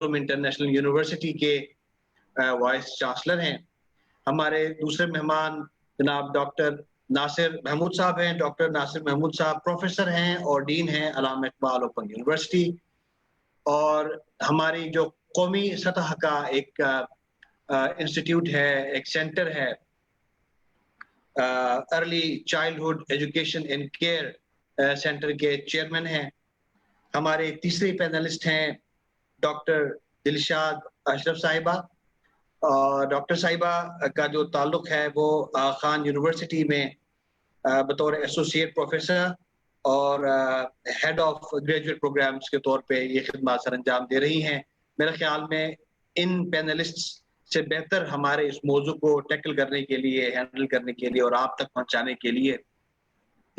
International university کے vice chancellor ہیں. ہمارے دوسرے مہمان جناب ڈاکٹر ناصر محمود صاحب ہیں. ڈاکٹر ناصر محمود صاحب پروفیسر ہیں اور ڈین ہیں علامہ اقبال اوپن یونیورسٹی. اور ہماری جو قومی سطح کا ایک انسٹیٹیوٹ ہے، ایک سینٹر ہے، early childhood education and care centre کے چیئرمین ہیں. ہمارے تیسری پینلسٹ ہیں ڈاکٹر دلشاد اشرف صاحبہ. ڈاکٹر صاحبہ کا جو تعلق ہے وہ خان یونیورسٹی میں بطور ایسوسیٹ پروفیسر اور ہیڈ آف گریجویٹ پروگرامز کے طور پہ یہ خدمات سر انجام دے رہی ہیں. میرے خیال میں ان پینلسٹ سے بہتر ہمارے اس موضوع کو ٹیکل کرنے کے لیے، ہینڈل کرنے کے لیے اور آپ تک پہنچانے کے لیے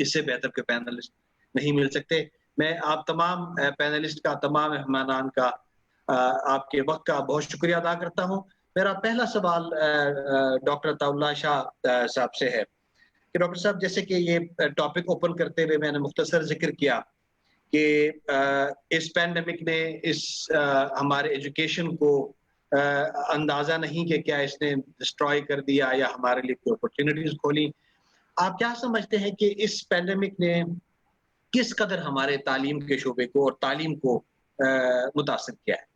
اس سے بہتر کے پینلسٹ نہیں مل سکتے. میں آپ تمام پینلسٹ کا، تمام مہمانان کا، آپ کے وقت کا بہت شکریہ ادا کرتا ہوں. میرا پہلا سوال ڈاکٹر عطاء اللہ شاہ صاحب سے ہے کہ ڈاکٹر صاحب، جیسے کہ یہ ٹاپک اوپن کرتے ہوئے میں نے مختصر ذکر کیا کہ اس پینڈیمک نے اس ہمارے ایجوکیشن کو اندازہ نہیں کہ کیا اس نے ڈسٹروائے کر دیا یا ہمارے لیے کوئی اپرچونٹیز کھولی. آپ کیا سمجھتے ہیں کہ اس پینڈیمک نے کس قدر ہمارے تعلیم کے شعبے کو اور تعلیم کو متاثر کیا ہے؟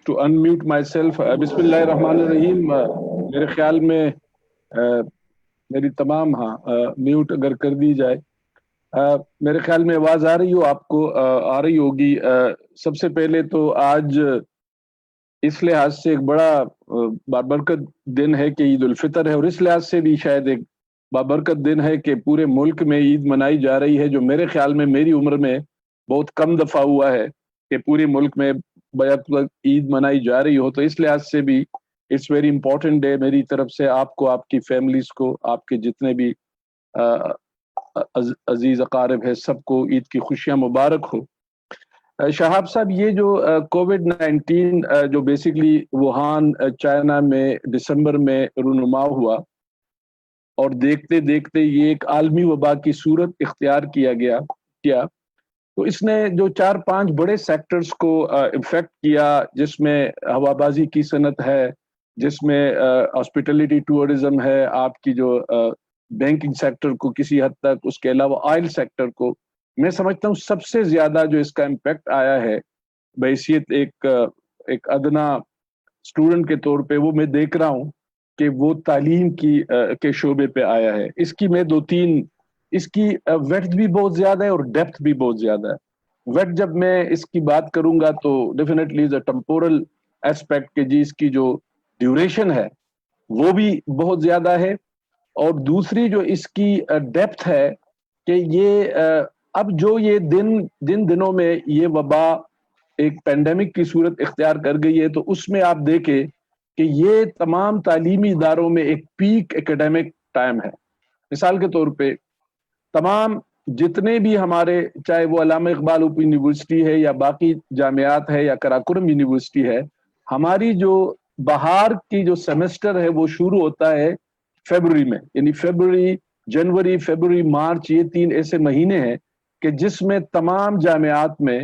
To unmute myself. بسم اللہ الرحمن الرحیم. میرے خیال میں میری تمام میوٹ اگر کر دی جائے. میرے خیال میں آواز آ رہی ہو آپ کو؟ آ رہی ہوگی. سب سے پہلے تو آج اس لحاظ سے ایک بڑا بابرکت دن ہے کہ عید الفطر ہے، اور اس لحاظ سے بھی شاید ایک بابرکت دن ہے کہ پورے ملک میں عید منائی جا رہی ہے، جو میرے خیال میں میری عمر میں بہت کم دفعہ ہوا ہے کہ پورے ملک میں بیک وقت عید منائی جا رہی ہو. تو اس لحاظ سے بھی اٹس ویری امپورٹنٹ ڈے. میری طرف سے آپ کو، آپ کی فیملیز کو، آپ کے جتنے بھی عزیز اقارب ہے، سب کو عید کی خوشیاں مبارک ہو. شہاب صاحب، یہ جو کووڈ-19 جو بیسیکلی ووہان چائنا میں دسمبر میں رونما ہوا اور دیکھتے دیکھتے یہ ایک عالمی وبا کی صورت اختیار کیا، تو اس نے جو 4-5 بڑے سیکٹرز کو افیکٹ کیا، جس میں ہوا بازی کی صنعت ہے، جس میں ہاسپٹیلٹی ٹورزم ہے، آپ کی جو بینکنگ سیکٹر کو کسی حد تک، اس کے علاوہ آئل سیکٹر کو. میں سمجھتا ہوں سب سے زیادہ جو اس کا امپیکٹ آیا ہے بحیثیت ایک ادنا اسٹوڈنٹ کے طور پہ، وہ میں دیکھ رہا ہوں کہ وہ تعلیم کے شعبے پہ آیا ہے. اس کی میں 2-3 اس کی ویڈتھ بھی بہت زیادہ ہے اور ڈیپتھ بھی بہت زیادہ ہے. ویڈتھ جب میں اس کی بات کروں گا تو definitely is a temporal aspect کہ جی اس کی جو ڈیوریشن ہے وہ بھی بہت زیادہ ہے، اور دوسری جو اس کی ڈیپتھ ہے کہ یہ اب جو یہ دنوں میں یہ وبا ایک پینڈیمک کی صورت اختیار کر گئی ہے، تو اس میں آپ دیکھیں کہ یہ تمام تعلیمی اداروں میں ایک پیک ایکیڈیمک ٹائم ہے. مثال کے طور پہ تمام جتنے بھی ہمارے، چاہے وہ علامہ اقبال اوپن یونیورسٹی ہے یا باقی جامعات ہے یا قراقرم یونیورسٹی ہے، ہماری جو بہار کی جو سیمسٹر ہے وہ شروع ہوتا ہے فیبروری میں. یعنی جنوری، مارچ، یہ 3 ایسے مہینے ہیں کہ جس میں تمام جامعات میں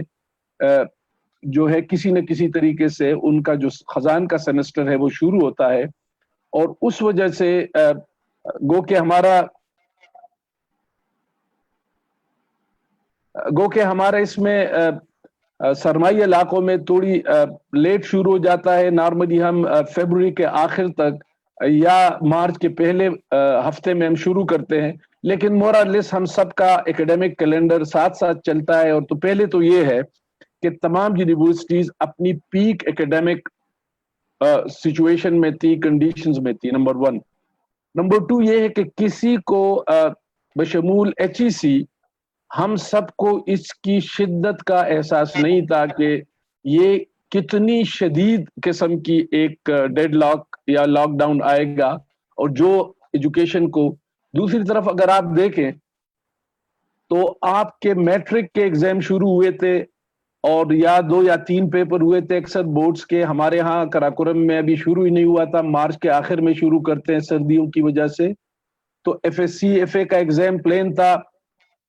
جو ہے کسی نہ کسی طریقے سے ان کا جو خزان کا سیمسٹر ہے وہ شروع ہوتا ہے. اور اس وجہ سے گو کہ ہمارا اس میں سرمائی علاقوں میں تھوڑی لیٹ شروع ہو جاتا ہے. نارملی ہم فیبروری کے آخر تک یا مارچ کے پہلے ہفتے میں ہم شروع کرتے ہیں، لیکن مور اور لیس ہم سب کا ایکیڈیمک کیلنڈر ساتھ ساتھ چلتا ہے. اور تو پہلے تو یہ ہے کہ تمام یونیورسٹیز اپنی پیک ایکیڈیمک سچویشن میں تھی، کنڈیشنز میں تھی، نمبر 1. نمبر 2 یہ ہے کہ کسی کو بشمول HEC ہم سب کو اس کی شدت کا احساس نہیں تھا کہ یہ کتنی شدید قسم کی ایک ڈیڈ لاک یا لاک ڈاؤن آئے گا، اور جو ایجوکیشن کو دوسری طرف اگر آپ دیکھیں تو آپ کے میٹرک کے ایگزام شروع ہوئے تھے اور یا 2 یا 3 پیپر ہوئے تھے اکثر بورڈز کے. ہمارے ہاں قراقرم میں ابھی شروع ہی نہیں ہوا تھا، مارچ کے آخر میں شروع کرتے ہیں سردیوں کی وجہ سے. تو FSC FA کا ایگزام پلین تھا.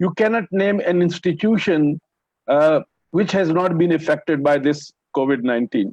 you cannot name an institution which has not been affected by this COVID-19.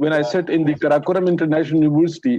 When I sit in the Karakoram International University,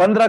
15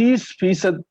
30%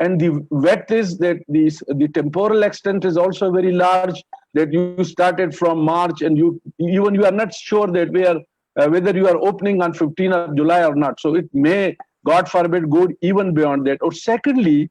and the width is that the temporal extent is also very large, that you started from March and you are not sure that whether you are opening on 15th of July or not, so it may, God forbid, go even beyond that. Or secondly,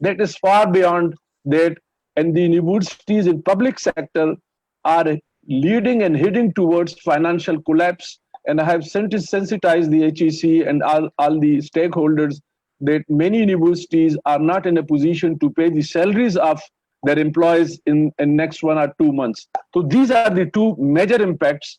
that is far beyond that, and the universities in public sector are leading and heading towards financial collapse. And I have sensitized the HEC and all the stakeholders that many universities are not in a position to pay the salaries of their employees in next 1 or 2 months. So these are the two major impacts.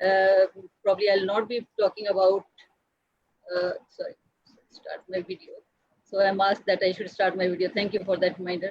probably I'll not be talking about sorry, start my video. So I'm asked that I should start my video. Thank you for that reminder.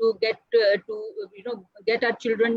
to get our children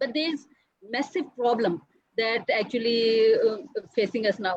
but there is massive problem that actually facing us now।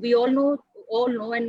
we all know and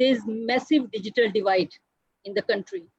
there is massive digital divide in the country।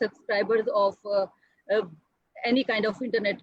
subscribers of any kind of internet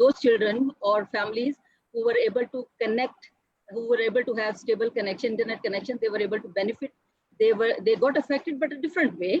those children or families who were able to connect, who were able to have stable connection, internet connection, they were able to benefit, they got affected but a different way।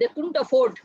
they couldn't afford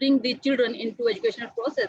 bring the children into educational process.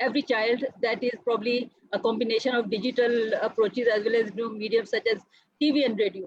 every child, that is probably a combination of digital approaches as well as new mediums such as TV and radio.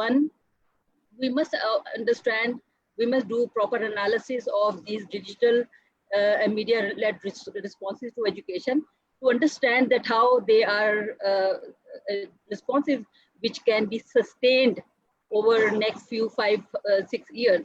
one, we must understand, we must do proper analysis of these digital and media-led responses to education to understand that how they are responses which can be sustained over next few 5-6 years.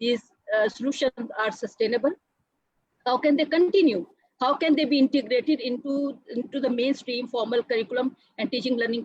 these solutions are sustainable, how can they continue, how can they be integrated into the mainstream formal curriculum and teaching learning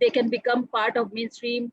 they can become part of mainstream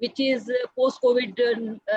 which is post covid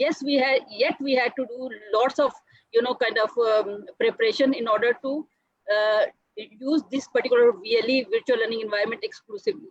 Yes, we had to do lots of kind of preparation in order to use this particular VLE virtual learning environment exclusively.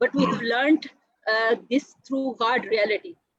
But we have learned this through hard reality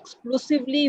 exclusively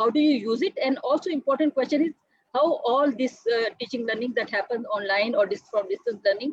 how do you use it, and also important question is how all this teaching learning that happens online or from distance learning,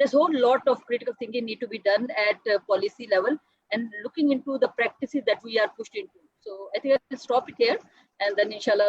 there's a whole lot of critical thinking need to be done at policy level and looking into the practices that we are pushed into. So I think I'll stop it here and then inshallah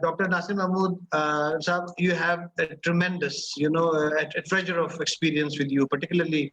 Dr. Nasir Mahmood Saab, you have a tremendous, a treasure of experience with you, particularly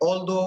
although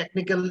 technical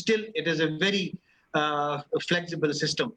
still it is a very flexible system.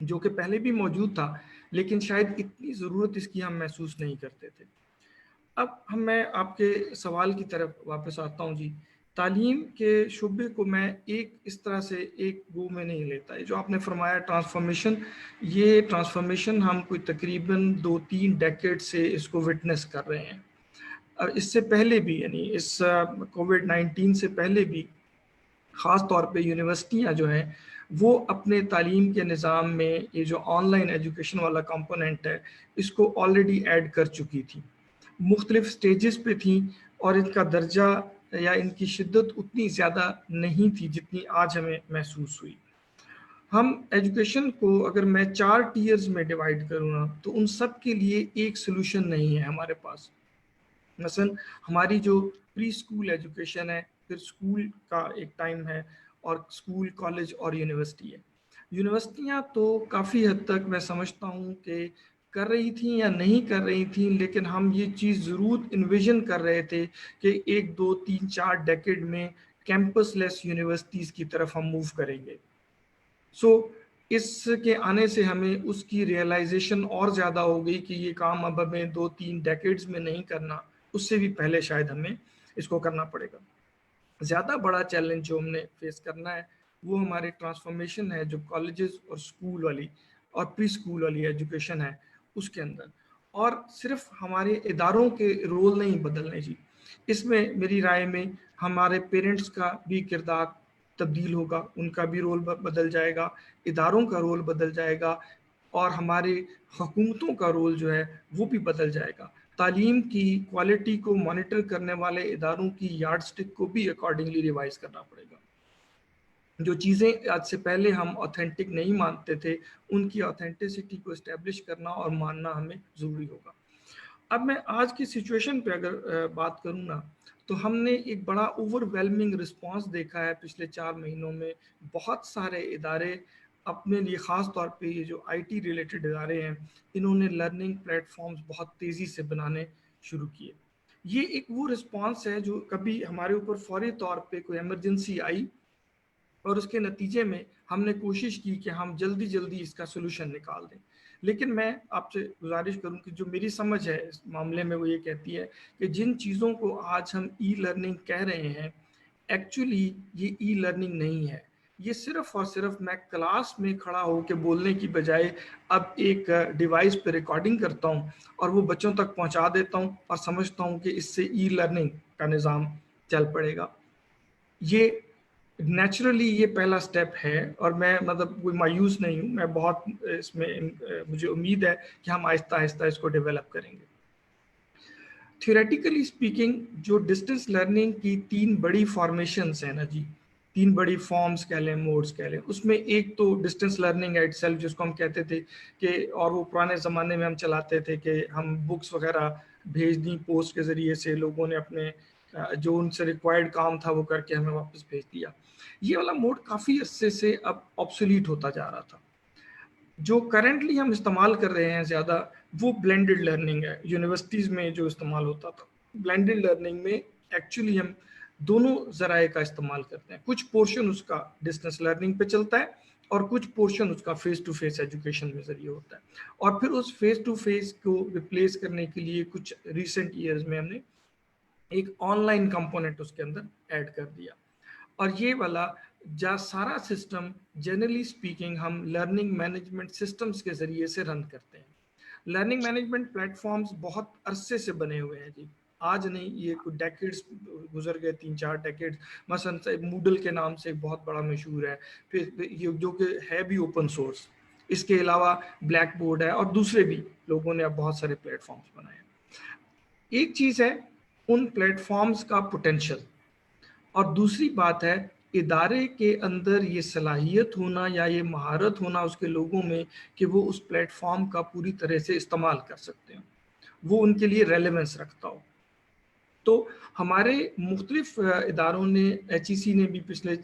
جو کہ پہلے بھی موجود تھا لیکن شاید اتنی ضرورت اس کی ہم محسوس نہیں کرتے تھے. اب میں آپ کے سوال کی طرف واپس آتا ہوں جی. تعلیم کے شعبے کو میں اس طرح سے ایک گو میں نہیں لیتا. جو آپ نے فرمایا ٹرانسفارمیشن، یہ ٹرانسفارمیشن ہم کوئی تقریباً 2-3 ڈیکیڈ سے اس کو وٹنس کر رہے ہیں. اس سے پہلے بھی یعنی اس کووڈ-19 سے پہلے بھی خاص طور پہ یونیورسٹیاں جو ہیں وہ اپنے تعلیم کے نظام میں یہ جو آن لائن ایجوکیشن والا کمپوننٹ ہے اس کو آلریڈی ایڈ کر چکی تھی. مختلف سٹیجز پہ تھیں اور ان کا درجہ یا ان کی شدت اتنی زیادہ نہیں تھی جتنی آج ہمیں محسوس ہوئی. ہم ایجوکیشن کو اگر میں 4 ٹیئرز میں ڈیوائیڈ کروں نا تو ان سب کے لیے ایک سلوشن نہیں ہے ہمارے پاس. مثلا ہماری جو پری اسکول ایجوکیشن ہے، پھر اسکول کا ایک ٹائم ہے، اور اسکول، کالج اور یونیورسٹی ہے. یونیورسٹیاں تو کافی حد تک میں سمجھتا ہوں کہ کر رہی تھیں یا نہیں کر رہی تھیں، لیکن ہم یہ چیز ضرور انویژن کر رہے تھے کہ 1 2 3 4 ڈیکیڈ میں کیمپس لیس یونیورسٹیز کی طرف ہم موو کریں گے. اس کے آنے سے ہمیں اس کی ریئلائزیشن اور زیادہ ہو گئی کہ یہ کام اب ہمیں 2-3 ڈیکیڈز میں نہیں کرنا، اس سے بھی پہلے شاید ہمیں اس کو کرنا پڑے گا. زیادہ بڑا چیلنج جو ہم نے فیس کرنا ہے وہ ہمارے ٹرانسفارمیشن ہے جو کالجز اور اسکول والی اور پری اسکول والی ایجوکیشن ہے اس کے اندر. اور صرف ہمارے اداروں کے رول نہیں بدلنے جی، اس میں میری رائے میں ہمارے پیرنٹس کا بھی کردار تبدیل ہوگا، ان کا بھی رول بدل جائے گا، اداروں کا رول بدل جائے گا، اور ہماری حکومتوں کا رول جو ہے وہ بھی بدل جائے گا. تعلیم کی کوالٹی کو مانیٹر کرنے والے اداروں کی یارڈ سٹک کو بھی اکارڈنگلی ریوائز کرنا پڑے گا. جو چیزیں آج سے پہلے ہم آتھینٹک نہیں مانتے تھے ان کی آتھینٹسٹی کو اسٹیبلش کرنا اور ماننا ہمیں ضروری ہوگا. اب میں آج کی سچویشن پہ اگر بات کروں نا تو ہم نے ایک بڑا اوور ویلمنگ رسپانس دیکھا ہے پچھلے 4 مہینوں میں. بہت سارے ادارے اپنے لیے، خاص طور پہ یہ جو آئی ٹی ریلیٹڈ ادارے ہیں، انہوں نے لرننگ پلیٹ فارمز بہت تیزی سے بنانے شروع کیے. یہ ایک وہ رسپانس ہے جو کبھی ہمارے اوپر فوری طور پہ کوئی ایمرجنسی آئی اور اس کے نتیجے میں ہم نے کوشش کی کہ ہم جلدی جلدی اس کا سلوشن نکال دیں. لیکن میں آپ سے گزارش کروں کہ جو میری سمجھ ہے اس معاملے میں وہ یہ کہتی ہے کہ جن چیزوں کو آج ہم ای لرننگ کہہ رہے ہیں ایکچولی یہ ای لرننگ نہیں ہے. یہ صرف اور صرف میں کلاس میں کھڑا ہو کے بولنے کی بجائے اب ایک ڈیوائس پہ ریکارڈنگ کرتا ہوں اور وہ بچوں تک پہنچا دیتا ہوں اور سمجھتا ہوں کہ اس سے ای لرننگ کا نظام چل پڑے گا. یہ نیچرلی یہ پہلا سٹیپ ہے اور میں کوئی مایوس نہیں ہوں. میں بہت اس میں مجھے امید ہے کہ ہم آہستہ آہستہ اس کو ڈیولپ کریں گے. تھیوریٹیکلی اسپیکنگ جو ڈسٹینس لرننگ کی 3 بڑی فارمیشنز ہیں نا جی، 3 بڑی فارمز کہہ لیں، موڈز کہہ لیں، اس میں ایک تو ڈسٹینس لرننگ ایٹ سیلف جس کو ہم کہتے تھے کہ، اور وہ پرانے زمانے میں ہم چلاتے تھے کہ ہم بکس وغیرہ بھیج دیں پوسٹ کے ذریعے سے، لوگوں نے اپنے جو ان سے ریکوائرڈ کام تھا وہ کر کے ہمیں واپس بھیج دیا. یہ والا موڈ کافی عرصے سے اب آبسولیٹ ہوتا جا رہا تھا. جو کرنٹلی ہم استعمال کر رہے ہیں زیادہ وہ بلینڈڈ لرننگ ہے. یونیورسٹیز میں جو استعمال ہوتا تھا بلینڈڈ لرننگ میں ایکچولی ہم دونوں ذرائع کا استعمال کرتے ہیں. کچھ پورشن اس کا ڈسٹینس لرننگ پہ چلتا ہے اور کچھ پورشن اس کا فیس ٹو فیس ایجوکیشن میں ذریعے ہوتا ہے. اور پھر اس فیس ٹو فیس کو ریپلیس کرنے کے لیے کچھ ریسنٹ ایئرز میں ہم نے ایک آن لائن کمپوننٹ اس کے اندر ایڈ کر دیا. اور یہ والا سارا سسٹم جنرلی اسپیکنگ ہم لرننگ مینجمنٹ سسٹمز کے ذریعے سے رن کرتے ہیں. لرننگ مینجمنٹ پلیٹ فارمز بہت عرصے سے بنے ہوئے ہیں جی، آج نہیں، یہ کچھ ڈیکیڈز گزر گئے، 3-4 ڈیکیڈز. مثلا موڈل کے نام سے بہت بڑا مشہور ہے، پھر یہ جو کہ ہے بھی اوپن سورس. اس کے علاوہ بلیک بورڈ ہے اور دوسرے بھی لوگوں نے اب بہت سارے پلیٹ فارمز بنائے ہیں. ایک چیز ہے ان پلیٹ فارمز کا پوٹینشل، اور دوسری بات ہے ادارے کے اندر یہ صلاحیت ہونا یا یہ مہارت ہونا اس کے لوگوں میں کہ وہ اس پلیٹ فارم کا پوری طرح سے استعمال کر سکتے ہیں، وہ ان کے لیے ریلیونس رکھتا ہو. تو ہمارے مختلف اداروں نے، ایچ ای سی نے بھی پچھلے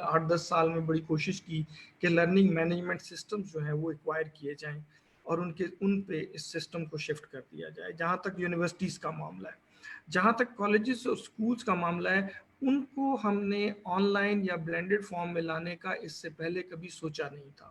8-10 سال میں بڑی کوشش کی کہ لرننگ مینجمنٹ سسٹم جو ہیں وہ ایکوائر کیے جائیں اور ان پہ اس سسٹم کو شفٹ کر دیا جائے. جہاں تک یونیورسٹیز کا معاملہ ہے، جہاں تک کالجز اور اسکولز کا معاملہ ہے، ان کو ہم نے آن لائن یا بلینڈڈ فارم میں لانے کا اس سے پہلے کبھی سوچا نہیں تھا.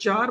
4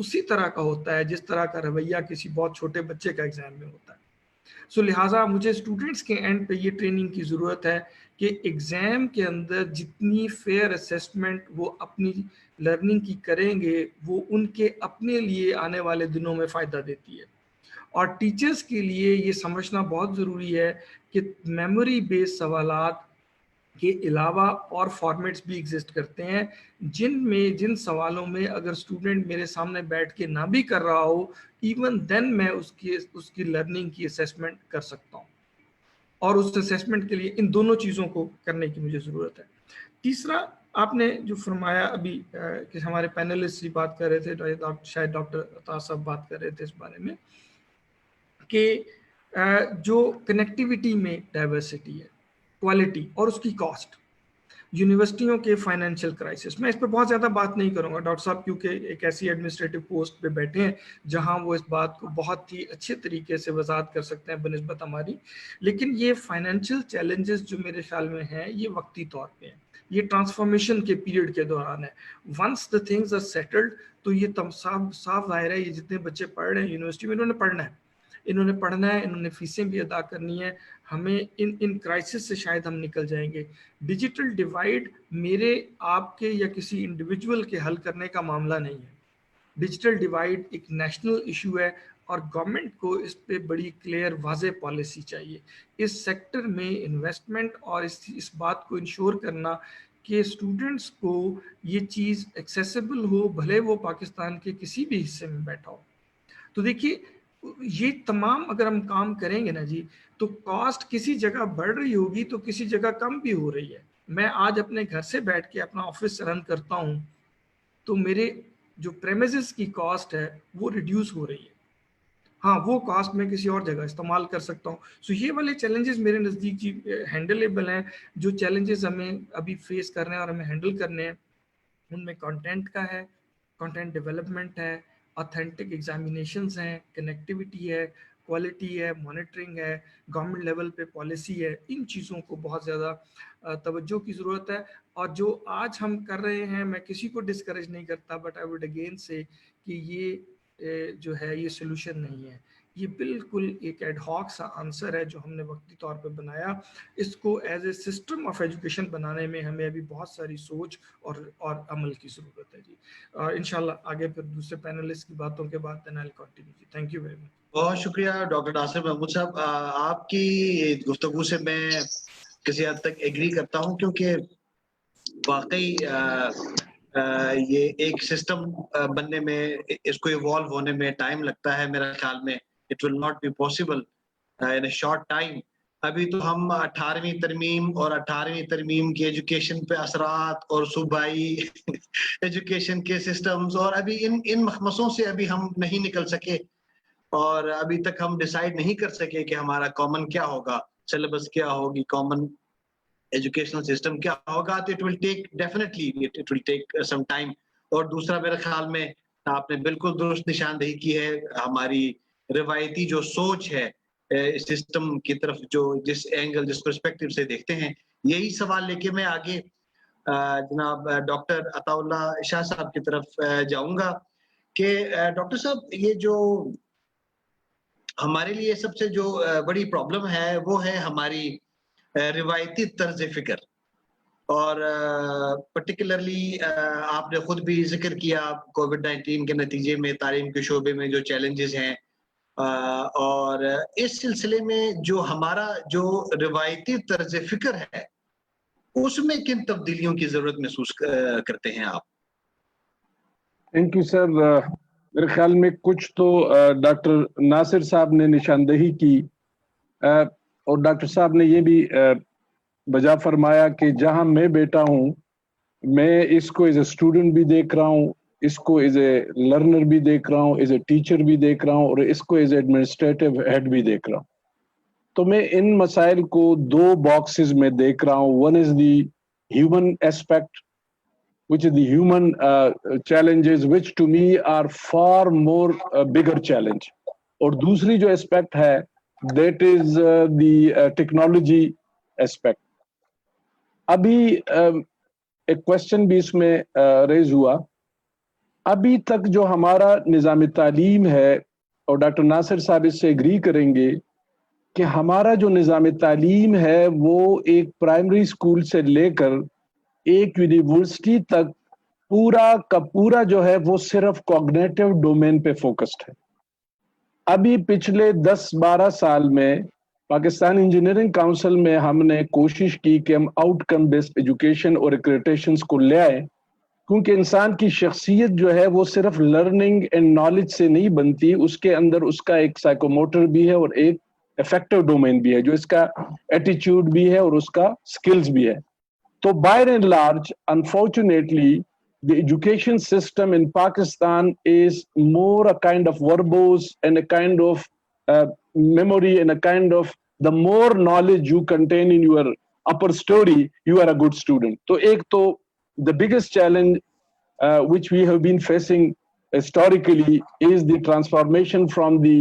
اسی طرح کا ہوتا ہے جس طرح کا رویہ کسی بہت چھوٹے بچے کا ایگزام میں ہوتا ہے. سو لہٰذا مجھے اسٹوڈنٹس کے اینڈ پہ یہ ٹریننگ کی ضرورت ہے کہ ایگزام کے اندر جتنی فیئر اسیسمنٹ وہ اپنی لرننگ کی کریں گے وہ ان کے اپنے لیے آنے والے دنوں میں فائدہ دیتی ہے. اور ٹیچرز کے لیے یہ سمجھنا بہت ضروری ہے کہ میموری بیس سوالات کے علاوہ اور فارمیٹس بھی ایگزسٹ کرتے ہیں جن سوالوں میں اگر اسٹوڈنٹ میرے سامنے بیٹھ کے نہ بھی کر رہا ہو ایون دین میں اس کی لرننگ کی اسیسمنٹ کر سکتا ہوں. اور اس اسیسمنٹ کے لیے ان دونوں چیزوں کو کرنے کی مجھے ضرورت ہے. تیسرا آپ نے جو فرمایا ابھی کہ ہمارے پینلسٹ بات کر رہے تھے, شاید ڈاکٹر عطا صاحب بات کر رہے تھے اس بارے میں کہ جو کنیکٹیوٹی میں ڈائیورسٹی ہے, کوالٹی اور اس کی کاسٹ, یونیورسٹیوں کے فائنینشیل کرائسس, میں اس پہ بہت زیادہ بات نہیں کروں گا ڈاکٹر صاحب کیونکہ ایک ایسی ایڈمنسٹریٹو پوسٹ پہ بیٹھے ہیں جہاں وہ اس بات کو بہت ہی اچھے طریقے سے وضاحت کر سکتے ہیں بنسبت ہماری. لیکن یہ فائنینشیل چیلنجز جو میرے خیال میں ہیں یہ وقتی طور پہ ہیں, یہ ٹرانسفارمیشن کے پیریڈ کے دوران ہے. Once the things are settled تو یہ صاف ظاہر ہے یہ جتنے بچے پڑھ رہے ہیں یونیورسٹی میں انہوں نے پڑھنا ہے, انہوں نے فیسیں بھی ادا کرنی ہے. ہمیں ان کرائسس سے شاید ہم نکل جائیں گے. ڈیجیٹل ڈیوائیڈ میرے آپ کے یا کسی انڈیویجول کے حل کرنے کا معاملہ نہیں ہے. ڈیجیٹل ڈیوائیڈ ایک نیشنل ایشو ہے اور گورنمنٹ کو اس پہ بڑی کلیئر واضح پالیسی چاہیے. اس سیکٹر میں انویسٹمنٹ اور اس بات کو انشور کرنا کہ اسٹوڈنٹس کو یہ چیز ایکسیسیبل ہو بھلے وہ پاکستان کے کسی بھی حصے میں بیٹھا ہو. تو دیکھیے یہ تمام اگر ہم کام کریں گے نا جی تو کاسٹ کسی جگہ بڑھ رہی ہوگی تو کسی جگہ کم بھی ہو رہی ہے. میں آج اپنے گھر سے بیٹھ کے اپنا آفس رن کرتا ہوں تو میرے جو پریمیسز کی کاسٹ ہے وہ ریڈیوس ہو رہی ہے. ہاں وہ کاسٹ میں کسی اور جگہ استعمال کر سکتا ہوں. سو یہ والے چیلنجز میرے نزدیک جی ہینڈلیبل ہیں. جو چیلنجز ہمیں ابھی فیس کرنے ہیں اور ہمیں ہینڈل کرنے ہیں ان میں کنٹینٹ کا ہے, کنٹینٹ ڈیولپمنٹ ہے, آتھینٹک ایگزامینیشنز ہیں, کنیکٹیوٹی ہے, کوالٹی ہے, مانیٹرنگ ہے, گورنمنٹ لیول پہ پالیسی ہے. ان چیزوں کو بہت زیادہ توجہ کی ضرورت ہے. اور جو آج ہم کر رہے ہیں میں کسی کو ڈسکریج نہیں کرتا بٹ آئی وڈ اگین سے کہ یہ جو ہے یہ سولوشن نہیں ہے. یہ بالکل ایک ایڈ ہاک سا آنسر ہے جو ہم نے وقتی طور پہ بنایا. اس کو as a system of education بنانے میں ہمیں ابھی بہت ساری سوچ اور عمل کی ضرورت ہے جی. اور انشاءاللہ آگے پھر دوسرے پینلسٹ کی باتوں کے بعد then I'll continue جی. Thank you very much. بہت شکریہ ڈاکٹر ناصر محمود صاحب. آپ کی گفتگو سے میں کسی حد تک ایگری کرتا ہوں کیونکہ واقعی یہ ایک سسٹم بننے میں اس کو ایوالو ہونے میں ٹائم لگتا ہے. میرا خیال میں it will not be possible in a short time. ابھی تو ہم 18ویں ترمیم اور 18ویں ترمیم کی ایجوکیشن پہ اثرات اور صوبائی ایجوکیشن کے سسٹمز اور ابھی ان مخمصوں سے ابھی ہم نہیں نکل سکے اور ابھی تک ہم ڈیسائیڈ نہیں کر سکے کہ ہمارا کامن کیا ہوگا, سلیبس کیا ہوگی, کامن ایجوکیشنل سسٹم کیا ہوگا. تو it will take definitely it will take some time. اور دوسرا میرے خیال میں آپ نے بالکل درست نشاندہی کی ہے. ہماری روایتی جو سوچ ہے سسٹم کی طرف جو جس اینگل جس پرسپیکٹو سے دیکھتے ہیں, یہی سوال لے کے میں آگے جناب ڈاکٹر عطا اللہ شاہ صاحب کی طرف جاؤں گا کہ ڈاکٹر صاحب یہ جو ہمارے لیے سب سے جو بڑی پرابلم ہے وہ ہے ہماری روایتی طرز فکر. اور پرٹیکولرلی آپ نے خود بھی ذکر کیا کووڈ-19 کے نتیجے میں تعلیم کے شعبے میں جو چیلنجز ہیں اور اس سلسلے میں جو ہمارا جو روایتی طرز فکر ہے اس میں کن تبدیلیوں کی ضرورت محسوس کرتے ہیں آپ؟ Thank you sir. میرے خیال میں کچھ تو ڈاکٹر ناصر صاحب نے نشاندہی کی اور ڈاکٹر صاحب نے یہ بھی بجا فرمایا کہ جہاں میں بیٹا ہوں میں اس کو ایز اے اسٹوڈنٹ بھی دیکھ رہا ہوں, اس کو ایز اے لرنر بھی دیکھ رہا ہوں, ایز اے ٹیچر بھی دیکھ رہا ہوں اور اس کو ایز اے ایڈمنسٹریٹو ہیڈ بھی دیکھ رہا ہوں. تو میں ان مسائل کو دو باکسز میں دیکھ رہا ہوں. One is the human aspect which is the human challenges which to me are far more bigger challenge. اور دوسری جو aspect ہے that is the technology aspect. ابھی ایک question بھی اس میں raise ہوا ابھی تک جو ہمارا نظام تعلیم ہے, اور ڈاکٹر ناصر صاحب اس سے ایگری کریں گے کہ ہمارا جو نظام تعلیم ہے وہ ایک پرائمری اسکول سے لے کر ایک یونیورسٹی تک پورا کا پورا جو ہے وہ صرف کوگنیٹو ڈومین پہ فوکسڈ ہے. ابھی پچھلے 10-12 سال میں پاکستان انجینئرنگ کاؤنسل میں ہم نے کوشش کی کہ ہم آؤٹ کم بیسڈ ایجوکیشن اور ایکریڈیٹیشنز کو لے آئیں, کیونکہ انسان کی شخصیت جو ہے وہ صرف لرننگ اینڈ نالج سے نہیں بنتی, اس کے اندر اس کا ایک سائیکوموٹر بھی ہے اور ایک افیکٹو ڈومین بھی ہے, جو اس کا ایٹیچیوڈ بھی ہے اور اس کا سکلز بھی ہے. تو by and large unfortunately the education system in Pakistan is more a kind of verbose and a kind of memory and a kind of the more knowledge you contain in your upper story, you are a good student. So ek to the biggest challenge which we have been facing historically is the transformation from the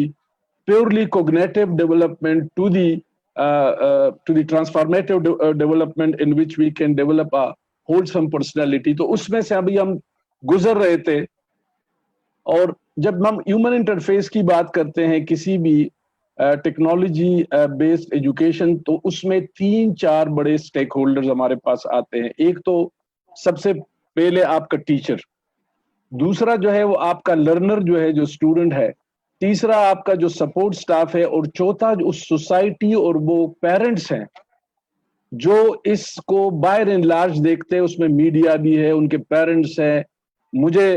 purely cognitive development to the transformative development in which we can develop a wholesome personality. تو اس میں سے ابھی ہم گزر رہے تھے. اور جب ہم ہیومن انٹرفیس کی بات کرتے ہیں کسی بھی ٹیکنالوجی بیسڈ ایجوکیشن, تو اس میں 3-4 بڑے سٹیک ہولڈرز ہمارے پاس آتے ہیں. ایک تو سب سے پہلے آپ کا ٹیچر, دوسرا جو ہے وہ آپ کا لرنر جو ہے جو اسٹوڈنٹ ہے, تیسرا آپ کا جو سپورٹ سٹاف ہے, اور چوتھا جو اس سوسائٹی اور وہ پیرنٹس ہیں جو اس کو بائی اینڈ لارج دیکھتے ہیں. اس میں میڈیا بھی ہے, ان کے پیرنٹس ہیں. مجھے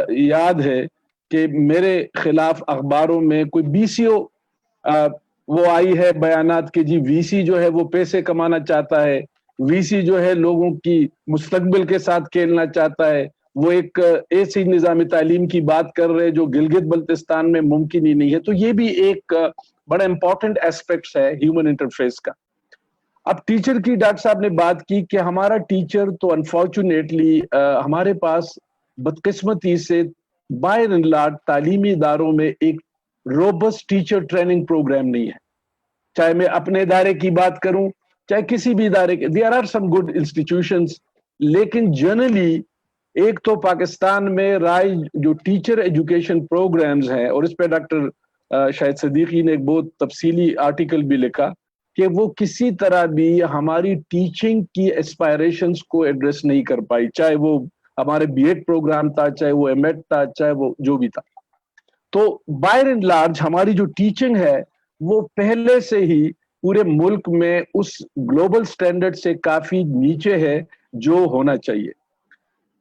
یاد ہے کہ میرے خلاف اخباروں میں کوئی BCO وہ آئی ہے بیانات کہ جی VC جو ہے وہ پیسے کمانا چاہتا ہے, VC جو ہے لوگوں کی مستقبل کے ساتھ کھیلنا چاہتا ہے. وہ ایک ایسی نظام تعلیم کی بات کر رہے جو گلگت بلتستان میں ممکن ہی نہیں ہے. تو یہ بھی ایک بڑا امپورٹنٹ ایسپیکٹس ہے ہیومن انٹرفیس کا. اب ٹیچر کی ڈاکٹر صاحب نے بات کی کہ ہمارا ٹیچر تو انفارچونیٹلی ہمارے پاس بدقسمتی سے بائی اینڈ لارج تعلیمی اداروں میں ایک روبسٹ ٹیچر ٹریننگ پروگرام نہیں ہے. چاہے میں اپنے ادارے کی بات کروں چاہے کسی بھی ادارے کے, there are some good institutions, لیکن جنرلی ایک تو پاکستان میں رائج جو ٹیچر ایجوکیشن پروگرامز ہیں, اور اس پہ ڈاکٹر شاہد صدیقی نے ایک بہت تفصیلی آرٹیکل بھی لکھا کہ وہ کسی طرح بھی ہماری ٹیچنگ کی اسپائریشنز کو ایڈریس نہیں کر پائی, چاہے وہ ہمارے B.Ed پروگرام تھا, چاہے وہ M.Ed تھا, چاہے وہ جو بھی تھا. تو بائی اینڈ لارج ہماری جو ٹیچنگ ہے وہ پہلے سے ہی پورے ملک میں اس گلوبل سٹینڈرڈ سے کافی نیچے ہے جو ہونا چاہیے.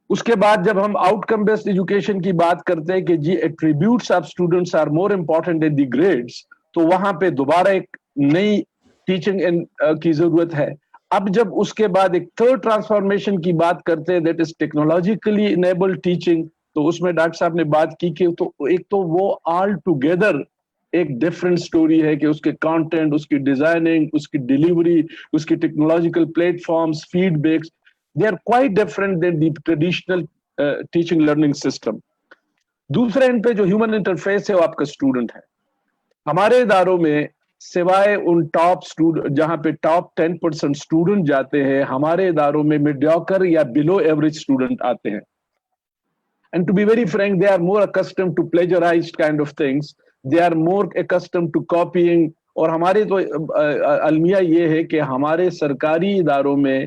اس کے بعد جب ہم آؤٹ کم بیسڈ ایجوکیشن کی بات کرتے ہیں کہ جی attributes of students are more important than the grades, تو وہاں پہ دوبارہ ایک نئی ٹیچنگ کی ضرورت ہے. اب جب اس کے بعد ایک تھرڈ ٹرانسفارمیشن کی بات کرتے ہیں that is technologically enabled teaching, تو اس میں ڈاکٹر صاحب نے بات کی کہ تو ایک تو وہ آل ٹوگیدر ایک ڈفرنٹ سٹوری ہے کہ اس کے کانٹینٹ, اس کی ڈیزائننگ, اس کی ڈیلیوری, اس کی technological platforms, feedbacks, they are quite different than the traditional teaching learning system. دوسرا ان پہ جو ہیومن انٹرفیس ہے وہ آپ کا اسٹوڈنٹ ہے. ہمارے اداروں میں سوائے ان ٹاپ اسٹوڈنٹ جہاں پہ ٹاپ 10% اسٹوڈنٹ جاتے ہیں, ہمارے اداروں میں میڈیوکر یا بلو ایوریج اسٹوڈنٹ آتے ہیں. And to be very frank, they are more accustomed to plagiarized kind of things. They are more accustomed to copying. اور ہمارے تو المیہ یہ ہے کہ ہمارے سرکاری اداروں میں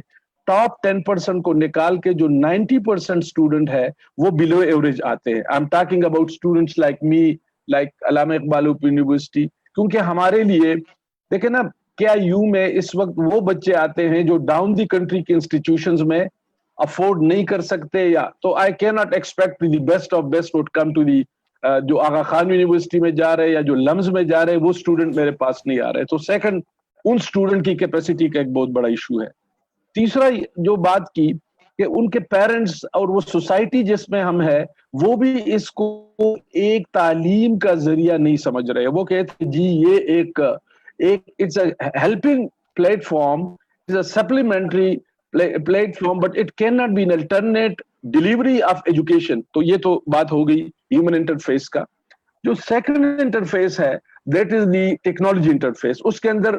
ٹاپ 10% کو نکال کے جو 90% اسٹوڈنٹ ہے وہ بلو ایوریج آتے ہیں. I am talking about students like me, like Allama Iqbal open university. کیونکہ ہمارے لیے دیکھیں نا KIU میں اس وقت وہ بچے آتے ہیں جو ڈاؤن دی کنٹری کے انسٹیٹیوشنز میں افورڈ نہیں کر سکتے, یا تو آئی کی not expect the best of best would come to the جو آغا خان یونیورسٹی میں جا رہے یا جو لمز میں جا رہے, وہ اسٹوڈنٹ میرے پاس نہیں آ رہے. تو سیکنڈ, ان اسٹوڈنٹ کی کیپیسٹی کا ایک بہت بڑا ایشو ہے. تیسرا جو بات کی کہ ان کے پیرنٹس اور وہ سوسائٹی جس میں ہم ہے وہ بھی اس کو ایک تعلیم کا ذریعہ نہیں سمجھ رہے. وہ کہتے جی یہ ایک it's a helping platform, it's a supplementary platform, but it can not be an alternate delivery of education. تو یہ تو بات ہو گئی ہیومن انٹرفیس کا. جو سیکنڈ انٹرفیس ہے that is the technology interface. اس کے اندر,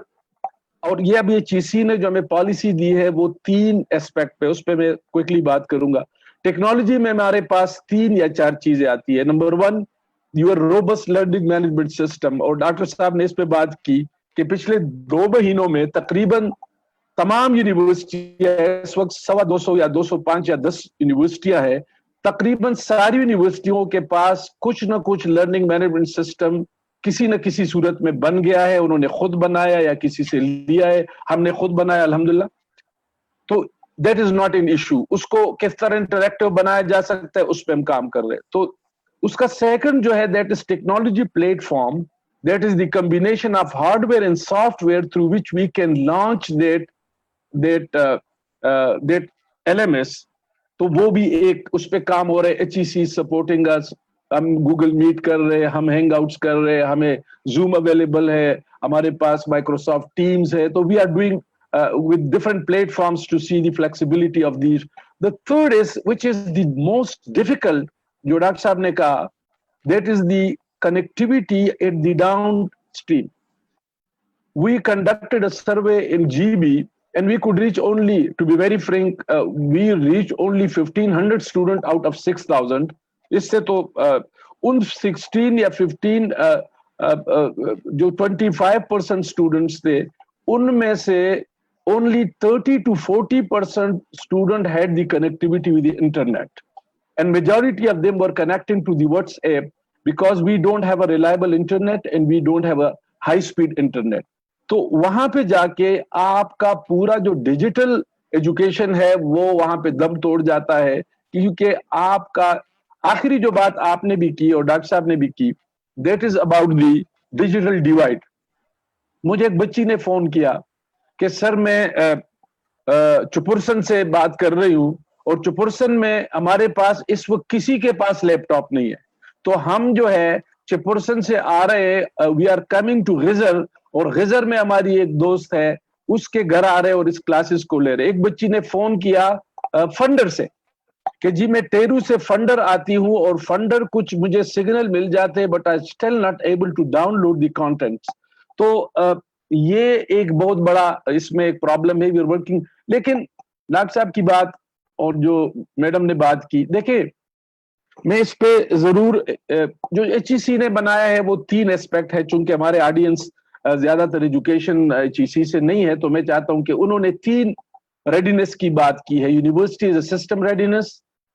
اور یہ اب یہ چیسی نے جو ہمیں پالیسی دی ہے وہ 3 اسپیکٹ پہ, اس پہ میں کوئکلی بات کروں گا. ٹیکنالوجی میں ہمارے پاس 3 یا 4 چیزیں آتی ہے. Number 1 your robust learning management system, اور ڈاکٹر صاحب نے اس پہ بات کی کہ پچھلے 2 مہینوں میں تقریباً تمام یونیورسٹیاں, اس وقت 250 یا 205 یا 10 یونیورسٹیاں ہیں, تقریباً ساری یونیورسٹیوں کے پاس کچھ نہ کچھ لرننگ مینجمنٹ سسٹم کسی نہ کسی صورت میں بن گیا ہے. انہوں نے خود بنایا یا کسی سے لیا ہے, ہم نے خود بنایا الحمدللہ. تو that is not an issue. اس کو کس طرح انٹریکٹیو بنایا جا سکتا ہے اس پہ ہم کام کر رہے ہیں. تو اس کا سیکنڈ جو ہے that is technology platform, that is the combination of hardware and software through which we can launch that LMS. تو وہ بھی ایک اس پہ کام ہو رہا ہے. HEC سپورٹنگ اس, ہم گوگل میٹ کر رہے ہیں, ہم ہینگ آؤٹس کر رہے ہیں, ہمیں زوم اویلیبل ہے, ہمارے پاس مائکروسافٹ ٹیمز ہے. تو we are doing with different platforms to see the flexibility of these. The third is, which is the most difficult, جو ڈاکٹر صاحب نے کہا, that is the connectivity at the downstream. We conducted a survey in GB and we could reach only, to be very frank, we reached only 1500 students out of 6000. اس سے تو ان 16 یا 15 جو 25% students تھے, ان میں سے only 30 to 40% student had the connectivity with the internet, and majority of them were connecting to the WhatsApp because we don't have a reliable internet and we don't have a high speed internet. تو وہاں پہ جا کے آپ کا پورا جو digital education ہے وہ وہاں پہ دم توڑ جاتا ہے, کیونکہ آپ کا آخری جو بات آپ نے بھی کی اور ڈاکٹر صاحب نے بھی کی, that is about the digital divide. مجھے ایک بچی نے فون کیا کہ سر میں چپرسن سے بات کر رہی ہوں, اور چپرسن میں ہمارے پاس اس وقت کسی کے پاس لیپ ٹاپ نہیں ہے, تو ہم جو ہے چپرسن سے آ رہے, وی آر کمنگ ٹو غزر, اور غزر میں ہماری ایک دوست ہے, اس کے گھر آ رہے اور اس کلاسز کو لے رہے. ایک بچی نے فون کیا فنڈر سے کہ جی میں ٹیرو سے فنڈر آتی ہوں اور فنڈر کچھ مجھے سگنل مل جاتے but I still not able to download the contents. تو یہ ایک بہت بڑا اس میں ایک پرابلم ہے. We are working. لیکن ڈاکٹر صاحب کی بات اور جو میڈم نے بات کی, دیکھیں میں اس پہ ضرور, جو HEC نے بنایا ہے وہ 3 ایسپیکٹ ہے. چونکہ ہمارے آڈینس زیادہ تر ایجوکیشن HEC سے نہیں ہے, تو میں چاہتا ہوں کہ انہوں نے 3 ریڈینس کی بات کی ہے. University is a system readiness,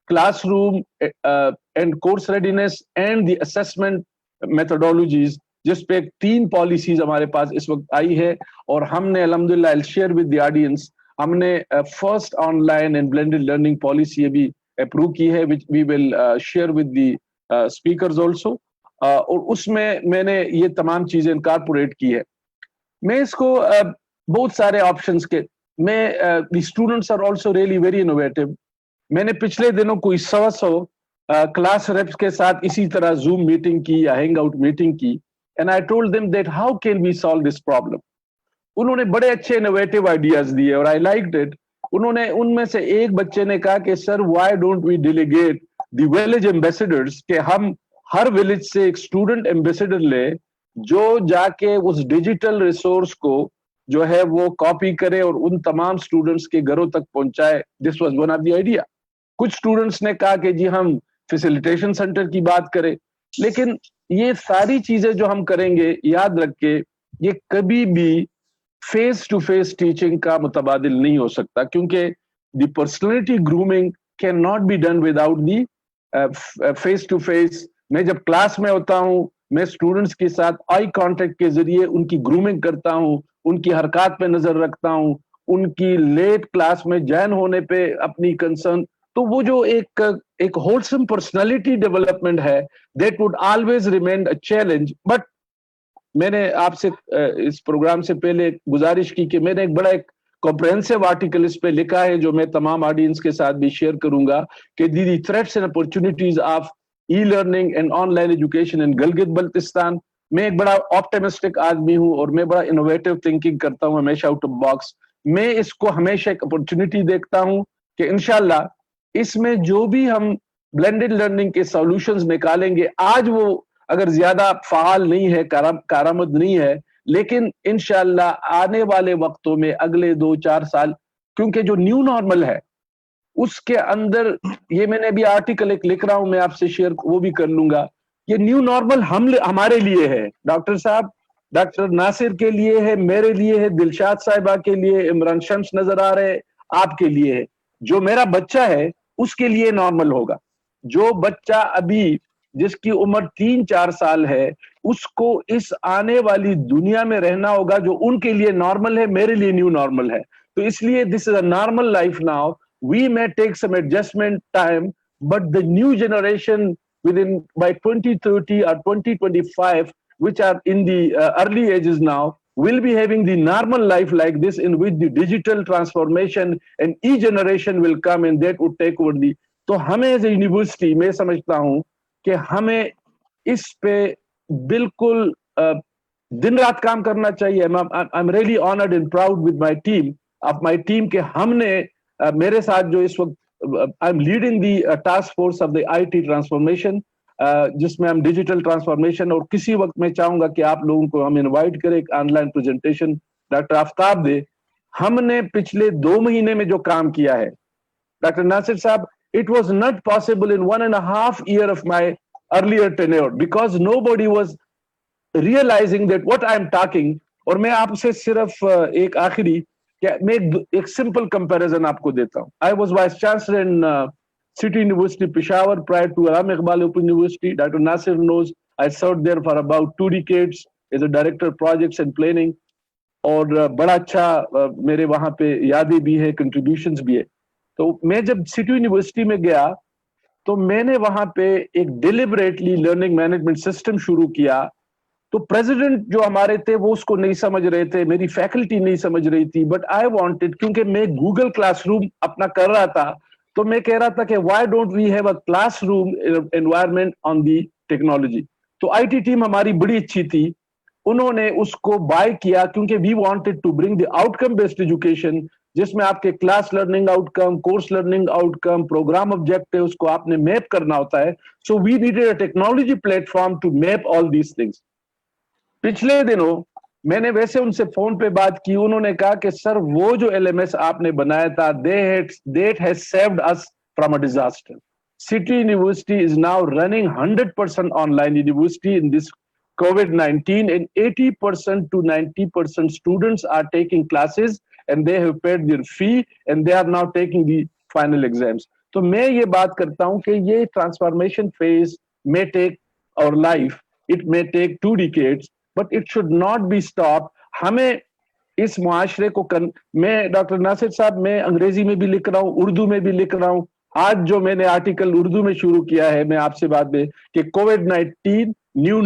classroom and course readiness, and the assessment methodologies, جس پہ 3 پالیسیز ہمارے پاس اس وقت آئی ہے. اور ہم نے الحمدللہ I'll share with the audience, ہم نے first on line and blended learning policy ابھی اپروو کی ہے, which we will share with the speakers also. اور اس میں نے یہ تمام چیزیں انکارپوریٹ کی ہے. میں اس کو بہت سارے آپشنز کے, میں the students are also really very innovative. میں نے پچھلے دنوں کوئی 100 کلاس ریپس کے ساتھ اسی طرح زوم میٹنگ کی یا ہینگ آؤٹ میٹنگ کی, and I told them that how can we solve this problem. انہوں نے بڑے اچھے انوویٹو آئیڈیاز دیے اور I liked it. انہوں نے ان میں سے ایک بچے نے کہا کہ سر why don't we delegate the village ambassadors, کہ ہم ہر ولیج سے ایک اسٹوڈنٹ ایمبیسیڈر لے جو جا کے اس ڈیجیٹل ریسورس کو جو ہے وہ کاپی کرے اور ان تمام اسٹوڈنٹس کے گھروں تک پہنچائے. This was one of the idea. کچھ اسٹوڈنٹس نے کہا کہ جی ہم فیسیلیٹیشن سینٹر کی بات کریں, لیکن یہ ساری چیزیں جو ہم کریں گے, یاد رکھ کے یہ کبھی بھی فیس ٹو فیس ٹیچنگ کا متبادل نہیں ہو سکتا, کیونکہ the personality grooming can not be done without the face to face. میں جب کلاس میں ہوتا ہوں, میں اسٹوڈنٹس کے ساتھ آئی کانٹیکٹ کے ذریعے ان کی گرومنگ کرتا ہوں, ان کی حرکات پہ نظر رکھتا ہوں, ان کی لیٹ کلاس میں جوائن ہونے پہ اپنی کنسرن. تو وہ جو ایک ہولسم پرسنالٹی ڈیولپمنٹ ہے, that would always remain a challenge. But میں نے آپ سے اس پروگرام سے پہلے گزارش کی کہ میں نے ایک بڑا ایک کمپریہنسو آرٹیکل اس پہ لکھا ہے جو میں تمام آڈینس کے ساتھ بھی شیئر کروں گا, کہ the threats and opportunities of e learning and online education in Gilgit Baltistan. میں ایک بڑا آپٹیمسٹک آدمی ہوں اور میں بڑا انوویٹو تھنکنگ کرتا ہوں ہمیشہ آؤٹ آف باکس. میں اس کو ہمیشہ ایک اپرچونیٹی دیکھتا ہوں کہ انشاءاللہ اس میں جو بھی ہم بلینڈڈ لرننگ کے سولوشنز نکالیں گے, آج وہ اگر زیادہ فعال نہیں ہے, کارآمد نہیں ہے, لیکن انشاءاللہ آنے والے وقتوں میں اگلے 2-4 سال, کیونکہ جو نیو نارمل ہے اس کے اندر یہ میں نے ابھی آرٹیکل ایک لکھ رہا ہوں, میں آپ سے شیئر وہ بھی کر لوں گا. یہ نیو نارمل ہمارے لیے ہے ڈاکٹر صاحب, ڈاکٹر ناصر کے لیے ہے, میرے لیے ہے, دلشاد صاحبہ کے لیے, عمران شمس نظر آ رہے آپ کے لیے ہے. جو میرا بچہ ہے اس کے لیے نارمل ہوگا. جو بچہ ابھی جس کی عمر 3-4 سال ہے اس کو اس آنے والی دنیا میں رہنا ہوگا جو ان کے لیے نارمل ہے, میرے لیے نیو نارمل ہے. تو اس لیے this is a normal life now. We may take some adjustment time, but the new generation by 2030 or 2025, which are in the early ages now, will be having the normal life like this, in which the digital transformation and e-generation will come and that would take over the. تو ہمیں as a university میں سمجھتا ہوں کہ ہمیں اس پہ بالکل دن رات کام کرنا چاہیے. I'm really honored and proud with my team کہ ہم نے میرے ساتھ جو اس وقت I'm leading the task force of the IT transformation, جس میں ہم ڈیجیٹل ٹرانسفارمیشن, اور کسی وقت میں چاہوں گا کہ آپ لوگوں کو ہم انوائٹ کریں ایک آن لائن پریزنٹیشن ڈاکٹر آفتاب دے. ہم نے پچھلے 2 مہینے میں جو کام کیا ہے ڈاکٹر ناصر صاحب, it was not possible in 1.5 years of my earlier tenure because nobody was realizing that what I'm talking. اور میں آپ سے صرف ایک آخری میں ایک سمپل کمپیریزن آپ کو دیتا ہوں. I was vice chancellor in City University Peshawar prior to Allama Iqbal Open University. Dr. Nasir knows I served there for about 2 decades as a director of projects and planning. اور بڑا اچھا میرے وہاں پہ یادیں بھی ہے, کنٹریبیوشنز بھی ہے. تو میں جب سٹی یونیورسٹی میں گیا تو میں نے وہاں پہ ایک ڈیلیبریٹلی لرننگ مینجمنٹ سسٹم شروع کیا. تو پریزیڈنٹ جو ہمارے تھے وہ اس کو نہیں سمجھ رہے تھے, میری فیکلٹی نہیں سمجھ رہی تھی, بٹ آئی وانٹڈ, کیونکہ میں گوگل کلاس روم اپنا کر رہا تھا تو میں کہہ رہا تھا کہ why don't we have a classroom environment on the technology. تو آئی ٹی ٹیم ہماری بڑی اچھی تھی, انہوں نے اس کو بائی کیا کیونکہ we wanted to bring the outcome based education, جس میں آپ کے class learning outcome, course learning outcome, programme objective اس کو آپ نے میپ کرنا ہوتا ہے. So we needed a technology platform to map all these things. پچھلے دنوں میں نے ویسے ان سے فون پہ بات کی, انہوں نے کہا کہ سر وہ جو LMS آپ نے بنایا تھا that has saved us from a disaster. City University is now running 100% online university in this COVID-19 and 80% to 90% students are taking classes and they have paid their fee and they are now taking the final exams. تو میں یہ بات کرتا ہوں کہ یہ transformation phase may take our life, it may take 2 decades, but it should not be stopped. ہمیں اس معاشرے کو میں ڈاکٹر ناصر صاحب میں انگریزی میں بھی لکھ رہا ہوں, اردو میں بھی لکھ رہا ہوں. آج جو میں نے آرٹیکل اردو میں شروع کیا ہے, میں آپ سے بات میں کہ کووڈ-19 نیو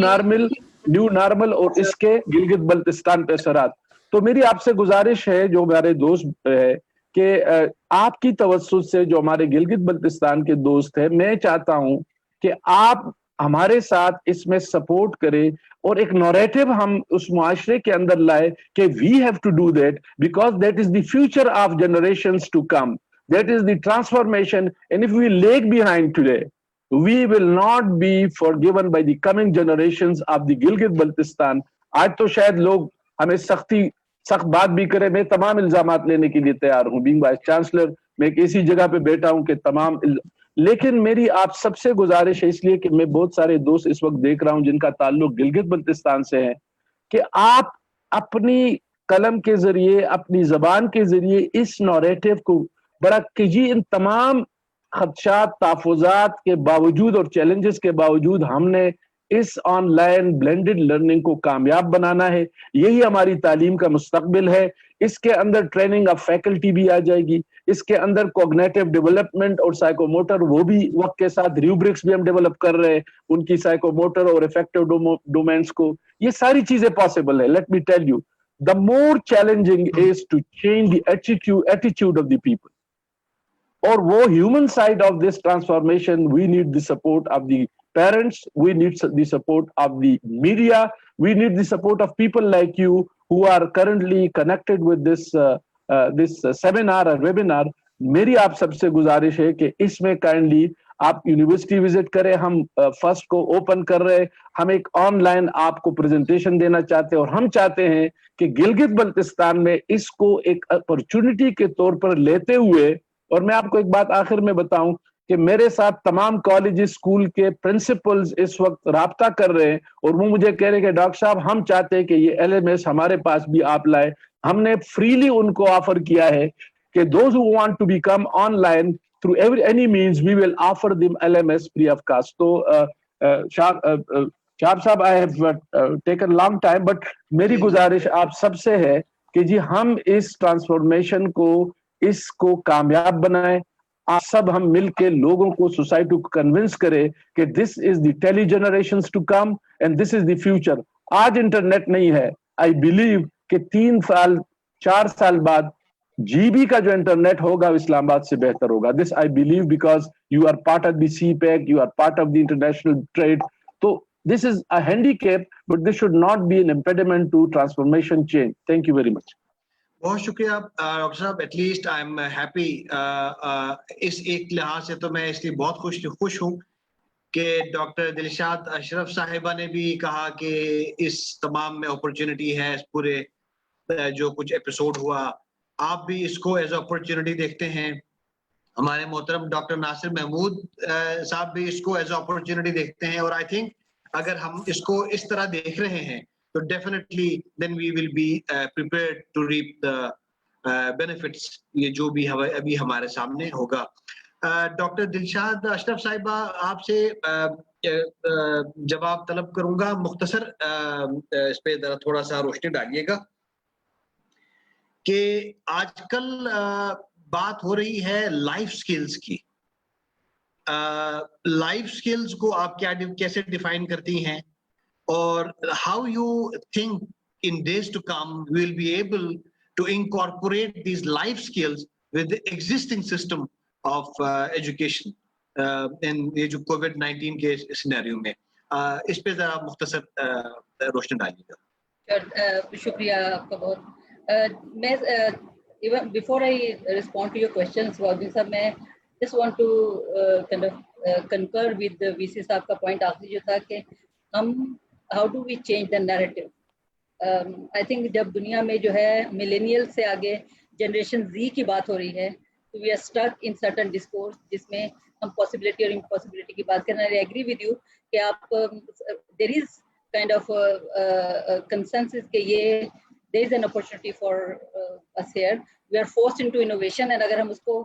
نارمل اور اس کے گلگت بلتستان پہ اثرات. تو میری آپ سے گزارش ہے جو ہمارے دوست ہے کہ آپ کی توسط سے جو ہمارے گلگت بلتستان کے دوست ہیں, میں چاہتا ہوں کہ آپ ہمارے ساتھ اس میں سپورٹ کریں اور ایک نوریٹو ہم اس معاشرے کے اندر لائے کہ we have to do that because that is the future of generations to come, that is the transformation. And if we lag behind today we will not be forgiven by the coming generations of the Gilgit Baltistan. آج تو شاید لوگ ہمیں سخت بات بھی کرے, میں تمام الزامات لینے کے لیے تیار ہوں. بینگ وائس چانسلر میں ایک ایسی جگہ پہ بیٹھا ہوں کہ تمام لیکن میری آپ سب سے گزارش ہے, اس لیے کہ میں بہت سارے دوست اس وقت دیکھ رہا ہوں جن کا تعلق گلگت بلتستان سے ہے, کہ آپ اپنی قلم کے ذریعے, اپنی زبان کے ذریعے اس نوریٹو کو بڑا کیجیے. ان تمام خدشات, تحفظات کے باوجود اور چیلنجز کے باوجود ہم نے اس آن لائن بلینڈڈ لرننگ کو کامیاب بنانا ہے. یہی ہماری تعلیم کا مستقبل ہے. اس کے اندر ٹریننگ آف فیکلٹی بھی آ جائے گی, اس کے اندر کوگنیٹو ڈیولپمنٹ اور سائیکو موٹر وہ بھی وقت کے ساتھ ریوبرکس بھی ہم ڈیولپ کر رہے ہیں ان کی سائیکو موٹر اور افیکٹو ڈومینس کو. یہ ساری چیزیں پاسبل ہے. Let me tell you, the more challenging is to change the attitude of the people. اور وہ human side of this transformation, we need the support of the parents, we need the support of the media, we need the support of people like you who are currently connected with this seminar or webinar. میری آپ سب سے گزارش ہے کہ اس میں kindly آپ university visit کریں. ہم فرسٹ کو اوپن کر رہے, ہم ایک آن لائن آپ کو پریزنٹیشن دینا چاہتے ہیں اور ہم چاہتے ہیں کہ گلگت بلتستان میں اس کو ایک اپرچونٹی کے طور پر لیتے ہوئے اور میں آپ کو ایک بات آخر میں بتاؤں کہ میرے ساتھ تمام کالج اسکول کے پرنسپلز اس وقت رابطہ کر رہے ہیں اور وہ مجھے کہہ رہے ہیں کہ ڈاکٹر صاحب ہم چاہتے ہیں کہ یہ LMS ہمارے پاس بھی آپ لائے. ہم نے فریلی ان کو آفر کیا ہے کہ those who want to become online through any means we will offer them LMS free of cost. تو شاہب صاحب I have taken long time but میری گزارش آپ سب سے ہے کہ جی ہم اس ٹرانسفارمیشن کو اس کو کامیاب بنائیں. آپ سب ہم مل کے لوگوں کو سوسائٹی کو کنونس کرے کہ this is the tele generations to come and this is the future. آج انٹرنیٹ نہیں ہے, آئی بلیو کہ 3 سال 4 سال بعد GB کا جو انٹرنیٹ ہوگا اسلام آباد سے بہتر ہوگا. This I believe because you are part of the CPEC, you are part of the international trade. تو this is a handicap but this should not be an impediment to transformation change. Thank you very much. بہت شکریہ doctor صاحب. At least I am happy. اس ایک لحاظ سے تو میں اس لیے بہت خوش ہوں کہ ڈاکٹر دلشاد اشرف صاحبہ نے بھی کہا کہ اس تمام میں اپرچونٹی ہے. اس پورے جو کچھ ایپیسوڈ ہوا آپ بھی اس کو ایز اپرچونٹی دیکھتے ہیں. ہمارے محترم ڈاکٹر ناصر محمود صاحب بھی اس کو ایز اپرچونٹی دیکھتے ہیں. اور آئی تھنک اگر ہم اس کو اس طرح دیکھ رہے ہیں تو definitely then we will be prepared to reap the benefits یہ جو بھی ابھی ہمارے سامنے ہوگا. ڈاکٹر دلشاد اشرف صاحبہ آپ سے جواب طلب کروں گا. مختصر اس پہ ذرا تھوڑا سا روشنی ڈالیے گا کہ آج کل بات ہو رہی ہے لائف سکلز کی. لائف سکلز کو آپ کیسے ڈیفائن کرتی ہیں اور how you think in days to come we will be able to incorporate these life skills with the existing system of education in یہ جو COVID-19 کے سینیریو میں. اس پہ ذرا مختصر روشنی ڈالیے گا. شکریہ آپ کا بہت. میں even before I respond to your questions Waudin صاحب میں just want to kind of concur with the VC صاحب کا point آخری جو تھا کہ ہم how do we change the narrative. I think جب دنیا میں جو ہے ملینیل سے آگے جنریشن Z کی بات ہو رہی ہے تو we are stuck in certain discourse جس میں ہم possibility اور impossibility کی بات کرنا. I agree with you کہ آپ there is kind of consensus کہ یہ there is an opportunity for us here. We are forced into innovation and اگر ہم اس کو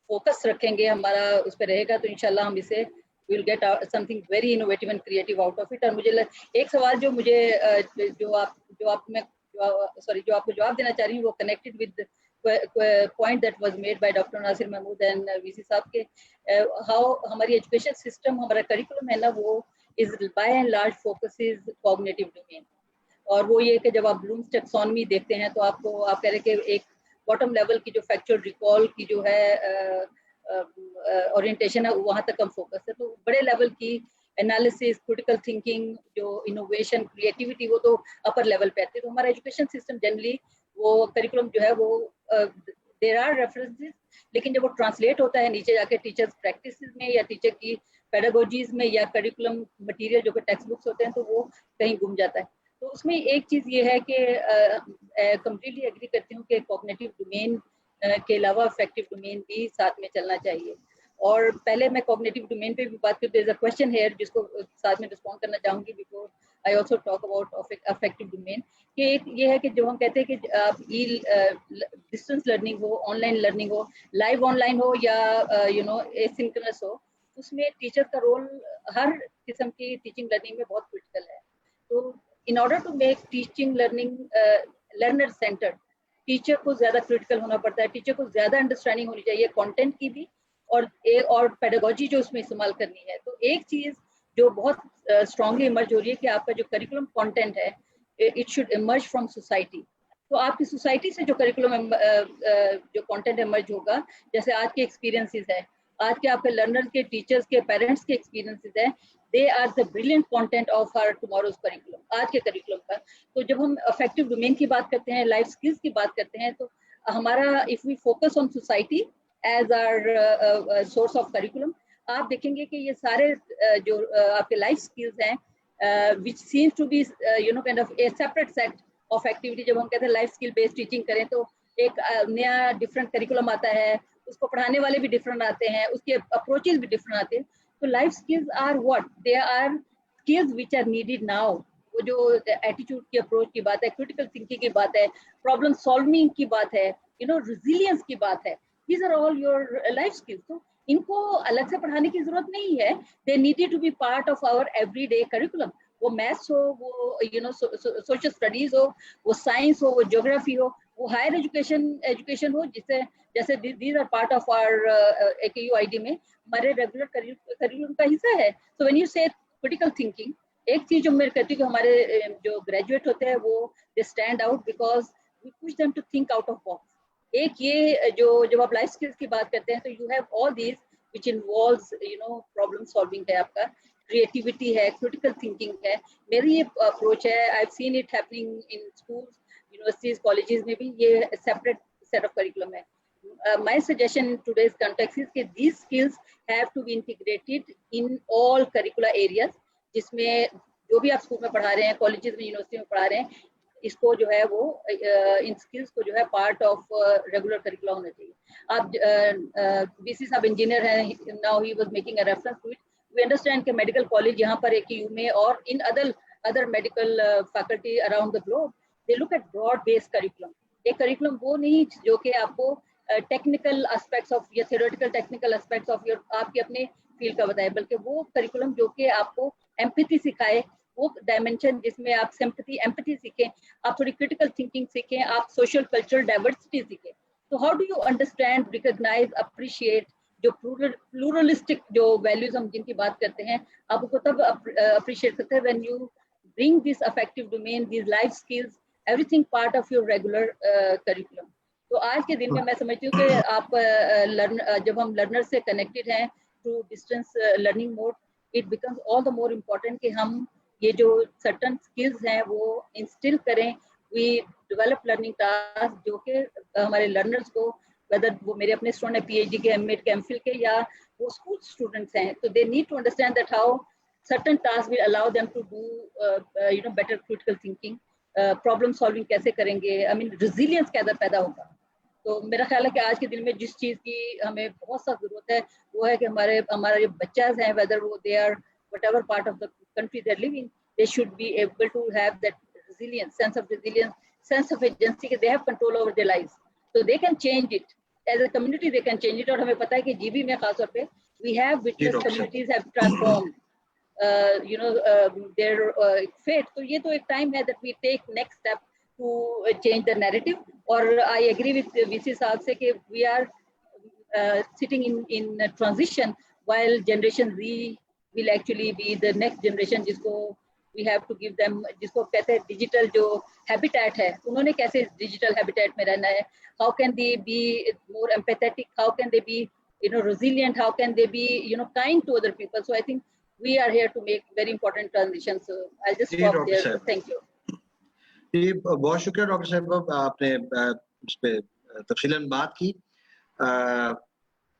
فوکس رکھیں گے ہمارا اس پہ رہے گا تو انشاءاللہ ہم اسے we'll get something very innovative and creative out of it. اور مجھے ایک سوال جو مجھے جو آپ کو جواب دینا چاہ رہی ہوں وہ connected with the point that was made by Dr. Nasir Mahmood and VC صاحب کے how ہماری ایجوکیشن سسٹم ہمارا کریکولم ہے نا وہ is by and large focuses cognitive domain. اور وہ یہ کہ جب آپ بلومز ٹیکسونمی دیکھتے ہیں تو آپ کہہ رہے کہ ایک باٹم لیول کی جو فیکچوئل ریکال کی جو ہے اورینٹیشن ہے وہاں تک ہم فوکس ہے. تو بڑے لیول کی انالیسس کرٹیکل تھنکنگ جو انوویشن کریٹیوٹی وہ تو اپر لیول پہ آتی ہے. تو ہمارا ایجوکیشن سسٹم جنرلی وہ کریکولم جو ہے وہ دیر آر ریفرنسز لیکن جب وہ ٹرانسلیٹ ہوتا ہے نیچے جا کے ٹیچرز پریکٹسز میں یا ٹیچر کی پیڈاگوجیز میں یا کریکولم مٹیریل جو کہ ٹیکسٹ بکس ہوتے ہیں تو وہ کہیں گم جاتا ہے. تو اس میں ایک چیز یہ ہے کہ کمپلیٹلی ایگری کرتی ہوں کہ کوگنیٹو ڈومین کے علاوہ افیکٹو ڈومین بھی ساتھ میں چلنا چاہیے. اور پہلے میں کوگنیٹو ڈومین پہ بھی بات کرتی ہوں. کویشچن ہیئر جس کو ساتھ میں رسپونڈ کرنا چاہوں گی before I also talk about effective domain کہ ایک یہ ہے کہ جو ہم کہتے ہیں کہ آپ ڈسٹینس لرننگ ہو آن لائن لرننگ ہو لائیو آن لائن ہو یا ایسنکرنس ہو اس میں ٹیچر کا رول ہر قسم کی ٹیچنگ لرننگ میں بہت کرٹیکل ہے. تو in order to make teaching learning learner centered teacher کو زیادہ کریٹیکل ہونا پڑتا ہے. ٹیچر کو زیادہ انڈرسٹینڈنگ ہونی چاہیے کنٹینٹ کی بھی اور پیڈاگوجی جو اس میں استعمال کرنی ہے. تو ایک چیز جو بہت اسٹرانگلی ایمرج ہو رہی ہے کہ آپ کا جو کریکولم کانٹینٹ ہے it should emerge from society. تو آپ کی سوسائٹی سے جو کریکولم جو کانٹینٹ ایمرج ہوگا جیسے آج کے ایکسپیرینسز ہے آج کے آپ کے لرنرز کے ٹیچرز کے پیرنٹس کے ایکسپیرینسز ہیں they are the brilliant content of our tomorrow's curriculum آج کے کریکولم کا. تو جب ہم افیکٹو ڈومین کی بات کرتے ہیں لائف اسکلس کی بات کرتے ہیں تو ہمارا if we focus on society as our source of curriculum آپ دیکھیں گے کہ یہ سارے جو آپ کے لائف اسکلس ہیں which seems to be kind of a separate set of activity. جب ہم کہتے ہیں لائف اسکل بیسڈ ٹیچنگ کریں تو ایک نیا ڈفرینٹ کریکولم آتا ہے اس کو پڑھانے والے بھی ڈفرینٹ آتے ہیں, اس کے اپروچز بھی ڈفرینٹ آتے ہیں. تو life skills are what, they are skills which are needed now. وہ جو ایٹیٹیوڈ کی اپروچ کی بات ہے, کریٹیکل تھنکنگ کی بات ہے, پرابلم سالونگ کی بات ہے, ریزیلینس کی بات ہے, these are all your life skills. تو ان کو الگ سے پڑھانے کی ضرورت نہیں ہے, they needed to be part of our everyday curriculum. وہ میتھس ہو, وہ سوشل اسٹڈیز ہو, وہ سائنس ہو, وہ جیوگرافی ہو, وہ ہائر ایجوکیشن ہو, جیسے these are part of our AKUID میں ہمارے ریگولر کریکولم کا حصہ ہے. So when you say critical thinking, ایک چیز جو میں کہتی ہوں کہ ہمارے جو گریجویٹ ہوتے ہیں وہ they stand out because we push them to think out of box. ایک یہ جو جب آپ لائف اسکلس کی بات کرتے ہیں تو you have all these which involves problem solving ہے, آپ کا کریٹیوٹی ہے, کریٹیکل تھنکنگ ہے. میری یہ اپروچ ہے, I have seen it happening in schools, universities, colleges میں بھی یہ سیپریٹ سیٹ آف کریکولم ہے. My suggestion in today's context is that these skills have to be integrated in all curricular areas, جس میں جو بھی آپ اسکول میں پڑھا رہے ہیں, کالجز میں, یونیورسٹی میں پڑھا رہے ہیں, اس کو جو ہے وہ ان اسکلس کو جو ہے پارٹ آف ریگولر کریکولا ہونا چاہیے. آپ BC صاحب انجینئر ہیں, now he was making a reference to it. We understand کہ میڈیکل کالج یہاں پر AKU میں اور in other medical faculty around the globe, they look at broad base curriculum. ایک کریکولم وہ نہیں جو کہ آپ کو ٹیکنیکل اسپیکٹس آف یا تھیوریٹیکل ٹیکنیکل اسپیکٹس آف آپ کے اپنے فیلڈ کا بتائے, بلکہ وہ کریکولم جو کہ آپ کو ایمپیتھی سکھائے, وہ ڈائمینشن جس میں آپ سمپتھی ایمپیتھی سیکھیں, آپ تھوڑی کریٹیکل تھنکنگ سیکھیں, آپ سوشل کلچرل ڈائیورسٹی سیکھیں. تو how do you understand, recognise, appreciate جو پلورلسٹک جو ویلیوز ہم جن کی بات کرتے ہیں, آپ کو تب اپریشیٹ کرتے ہیں when you bring this effective domain, these life skills, every thing part of your regular curriculum. تو آج کے دن میں سمجھتی ہوں کہ آپ جب ہم لرنر سے کنیکٹڈ ہیں through distance learning mode, it becomes all the more important کہ ہم یہ جو سرٹن اسکلز ہیں وہ انسٹل کریں. وی ڈیولپ لرننگ ٹاسک جو کہ ہمارے لرنرز کو, ویدر وہ میرے اپنے اسٹوڈنٹ ہیں PhD کے, MAd کے, MPhil کے, یا وہ اسکول اسٹوڈنٹس ہیں, تو they need to understand that how certain tasks will allow them to do better critical thinking, problem solving کیسے کریں گے, I mean resilience کیسے پیدا ہوگا. تو میرا خیال ہے کہ آج کے دن میں جس چیز کی ہمیں بہت سخت ضرورت ہے وہ ہے کہ ہمارے جو بچاز ہیں, whether وہ they are whatever part of the country they're living, they should be able to have that resilience, sense of agency, they have control over their lives, so they can change it as a community, they can change it. اور ہمیں پتہ ہے کہ GB میں خاص طور پہ we have witnessed communities have transformed their fate. تو یہ تو ایک ٹائم ہے that we take next step to change the narrative. اور I agree with VC صاحب سے کہ we are sitting in transition while generation Z will actually be the next generation جس کو we have to give them, جس کو کہتے ہیں ڈیجیٹل جو ہیبیٹیٹ ہے, انہوں نے کیسے ڈیجیٹل ہیبیٹیٹ میں رہنا ہے, how can they be more empathetic, how can they be resilient, how can they be kind to other people. So I think we are here to make very important transitions. So I'll just stop there. So thank you. جی بہت شکریہ doctor صاحب, آپ نے اس پہ تفصیلاً بات کی.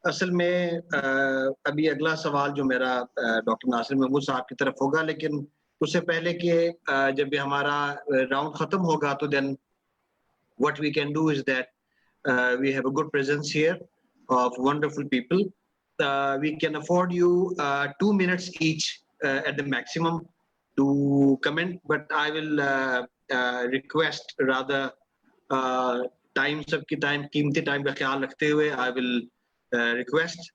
اصل میں ابھی اگلا سوال جو میرا ڈاکٹر ناصر محمود صاحب کی طرف ہوگا, لیکن اس سے پہلے کہ جب بھی ہمارا راؤنڈ ختم ہوگا تو دین what we can do is that we have a good presence here of wonderful people. We can afford you 2 minutes each at the maximum to comment, but I will request rather time سب کی time, قیمتی time کا خیال رکھتے ہوئے I will request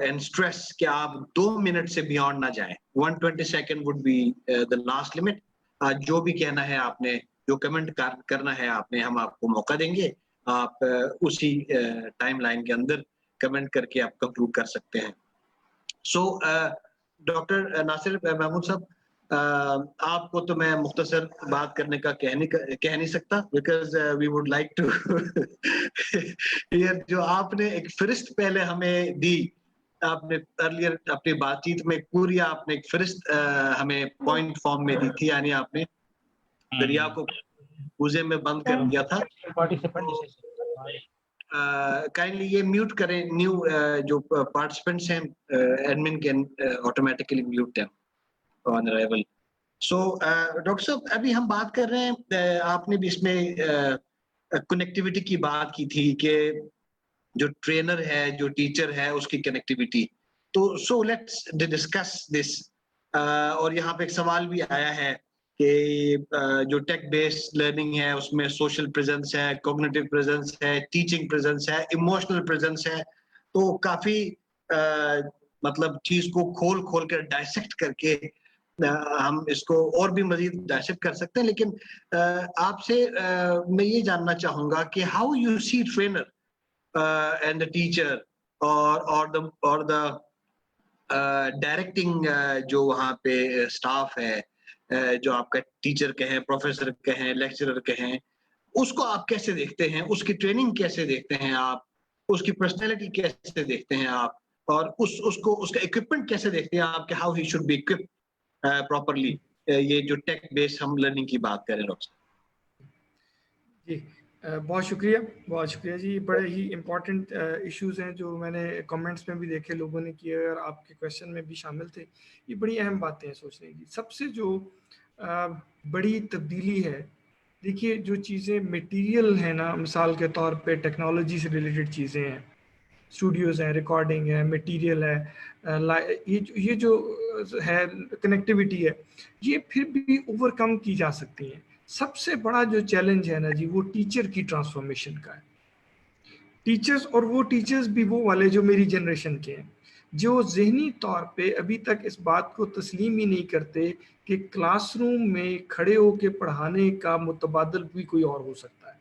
and stress کہ آپ 2 minute سے beyond نہ جائیں. 120 second would be the last limit. جو بھی کہنا ہے آپ نے, جو کمنٹ کرنا ہے آپ نے, ہم آپ کو موقع دیں گے, آپ اسی ٹائم لائن کے اندر کمنٹ کر کے آپ کنکلوڈ کر سکتے ہیں. سو ڈاکٹر ناصر محمود صاحب, آپ کو تو میں مختصر بات کرنے کا کہہ نہیں سکتا, because we would like to جو آپ نے ایک فہرست پہلے ہمیں دی, آپ نے ارلیئر اپنی بات چیت میں پوری آپ نے ایک فہرست ہمیں پوائنٹ فارم میں دی تھی, یعنی آپ نے دریا کو کوزے میں بند کر دیا تھا. کائنڈلی یہ میوٹ کریں, نیو جو پارٹیسپینٹس ہیں admin can automatically mute them on arrival. So doctor صاحب ابھی ہم بات کر رہے ہیں, آپ نے بھی اس میں کنیکٹیوٹی کی بات کی تھی کہ جو ٹرینر ہے, جو ٹیچر ہے, اس کی کنیکٹیوٹی. تو سو لیٹس ڈسکس دس. اور یہاں پہ ایک سوال بھی آیا ہے کہ جو ٹیک بیسڈ لرننگ ہے اس میں سوشل پریزنس ہے, کوگنیٹو پریزنس ہے, ٹیچنگ پریزنس ہے, ایموشنل پریزنس ہے. تو کافی مطلب چیز کو کھول کھول کر ڈائسیکٹ کر کے ہم اس کو اور بھی مزید ڈائسیکٹ کر سکتے ہیں. لیکن آپ سے میں یہ جاننا چاہوں گا کہ how you see trainer and the teacher اور دا ڈائریکٹنگ جو وہاں پہ اسٹاف ہے, جو آپ کا ٹیچر کہیں, پروفیسر کہیں, لیکچرر کہیں, اس کو آپ کیسے دیکھتے ہیں, اس کی ٹریننگ کیسے دیکھتے ہیں آپ, اس کی پرسنالٹی کیسے دیکھتے ہیں آپ, اور اس کا اکوپمنٹ کیسے دیکھتے ہیں آپ کہ how he should be occupied properly, یہ جو ٹیک بیس ہم لرننگ کی بات کریں ڈاکٹر صاحب. جی بہت شکریہ جی. بڑے ہی امپورٹنٹ ایشوز ہیں جو میں نے کمنٹس میں بھی دیکھے لوگوں نے کیے اور آپ کے کویشچن میں بھی شامل تھے. یہ بڑی اہم باتیں ہیں سوچنے کی. سب سے جو بڑی تبدیلی ہے, دیکھیے جو چیزیں میٹیریل ہیں نا, مثال کے طور پہ ٹیکنالوجی سے ریلیٹڈ چیزیں ہیں, اسٹوڈیوز ہیں, ریکارڈنگ ہے, میٹیریل ہے, یہ جو ہے کنیکٹیوٹی ہے, یہ پھر بھی اوور کم کی جا سکتی ہیں. سب سے بڑا جو چیلنج ہے نا جی, وہ ٹیچر کی ٹرانسفارمیشن کا ہے. ٹیچرز, اور وہ ٹیچرز بھی وہ والے جو میری جنریشن کے ہیں, جو ذہنی طور پہ ابھی تک اس بات کو تسلیم ہی نہیں کرتے کہ کلاس روم میں کھڑے ہو کے پڑھانے کا متبادل بھی کوئی اور ہو سکتا ہے.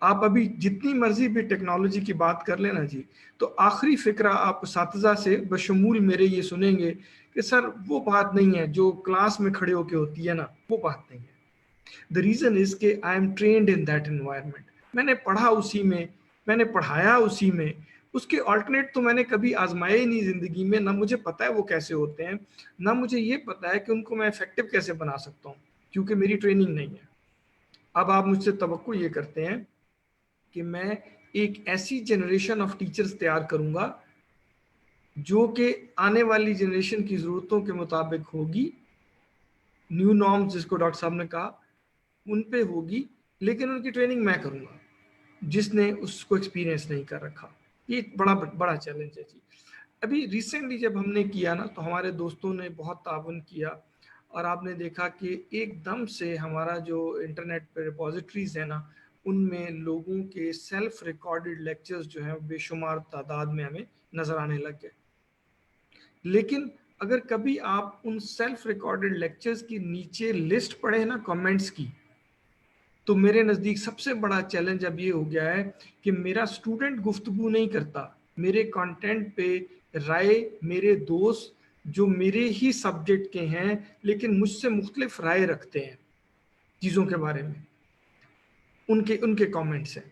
آپ ابھی جتنی مرضی بھی ٹیکنالوجی کی بات کر لینا جی, تو آخری فکرہ آپ اساتذہ سے بشمول میرے یہ سنیں گے کہ سر وہ بات نہیں ہے جو کلاس میں کھڑے ہو کے ہوتی ہے نا, وہ بات نہیں ہے. The reason is کہ I am trained in that environment. میں نے پڑھا اسی میں نے پڑھایا اسی میں. اس کے آلٹرنیٹ تو میں نے کبھی آزمائے ہی نہیں زندگی میں, نہ مجھے پتا ہے وہ کیسے ہوتے ہیں, نہ مجھے یہ پتا ہے کہ ان کو میں افیکٹو کیسے بنا سکتا ہوں, کیونکہ میری ٹریننگ نہیں ہے. اب آپ مجھ سے توقع یہ کرتے ہیں کہ میں ایک ایسی جنریشن آف ٹیچرز تیار کروں گا جو کہ آنے والی جنریشن کی ضرورتوں کے مطابق ہوگی, نیو نارمز جس کو ڈاکٹر صاحب نے کہا ان پہ ہوگی, لیکن ان کی ٹریننگ میں کروں گا جس نے اس کو ایکسپیرینس نہیں کر رکھا. یہ بڑا چیلنج ہے جی. ابھی ریسنٹلی جب ہم نے کیا نا, تو ہمارے دوستوں نے بہت تعاون کیا, اور آپ نے دیکھا کہ ایک دم سے ہمارا جو انٹرنیٹ پہ ریپوزیٹریز ہیں نا, ان میں لوگوں کے سیلف ریکارڈڈ لیکچرز جو ہیں بے شمار تعداد میں ہمیں نظر آنے لگ گئے. لیکن اگر کبھی آپ ان سیلف ریکارڈڈ لیکچرز کی نیچے لسٹ پڑھیں نا کمنٹس کی, تو میرے نزدیک سب سے بڑا چیلنج اب یہ ہو گیا ہے کہ میرا اسٹوڈنٹ گفتگو نہیں کرتا, میرے کانٹینٹ پہ رائے میرے دوست جو میرے ہی سبجیکٹ کے ہیں لیکن مجھ سے مختلف رائے رکھتے ہیں چیزوں کے بارے میں, ان کے کامنٹس ہیں.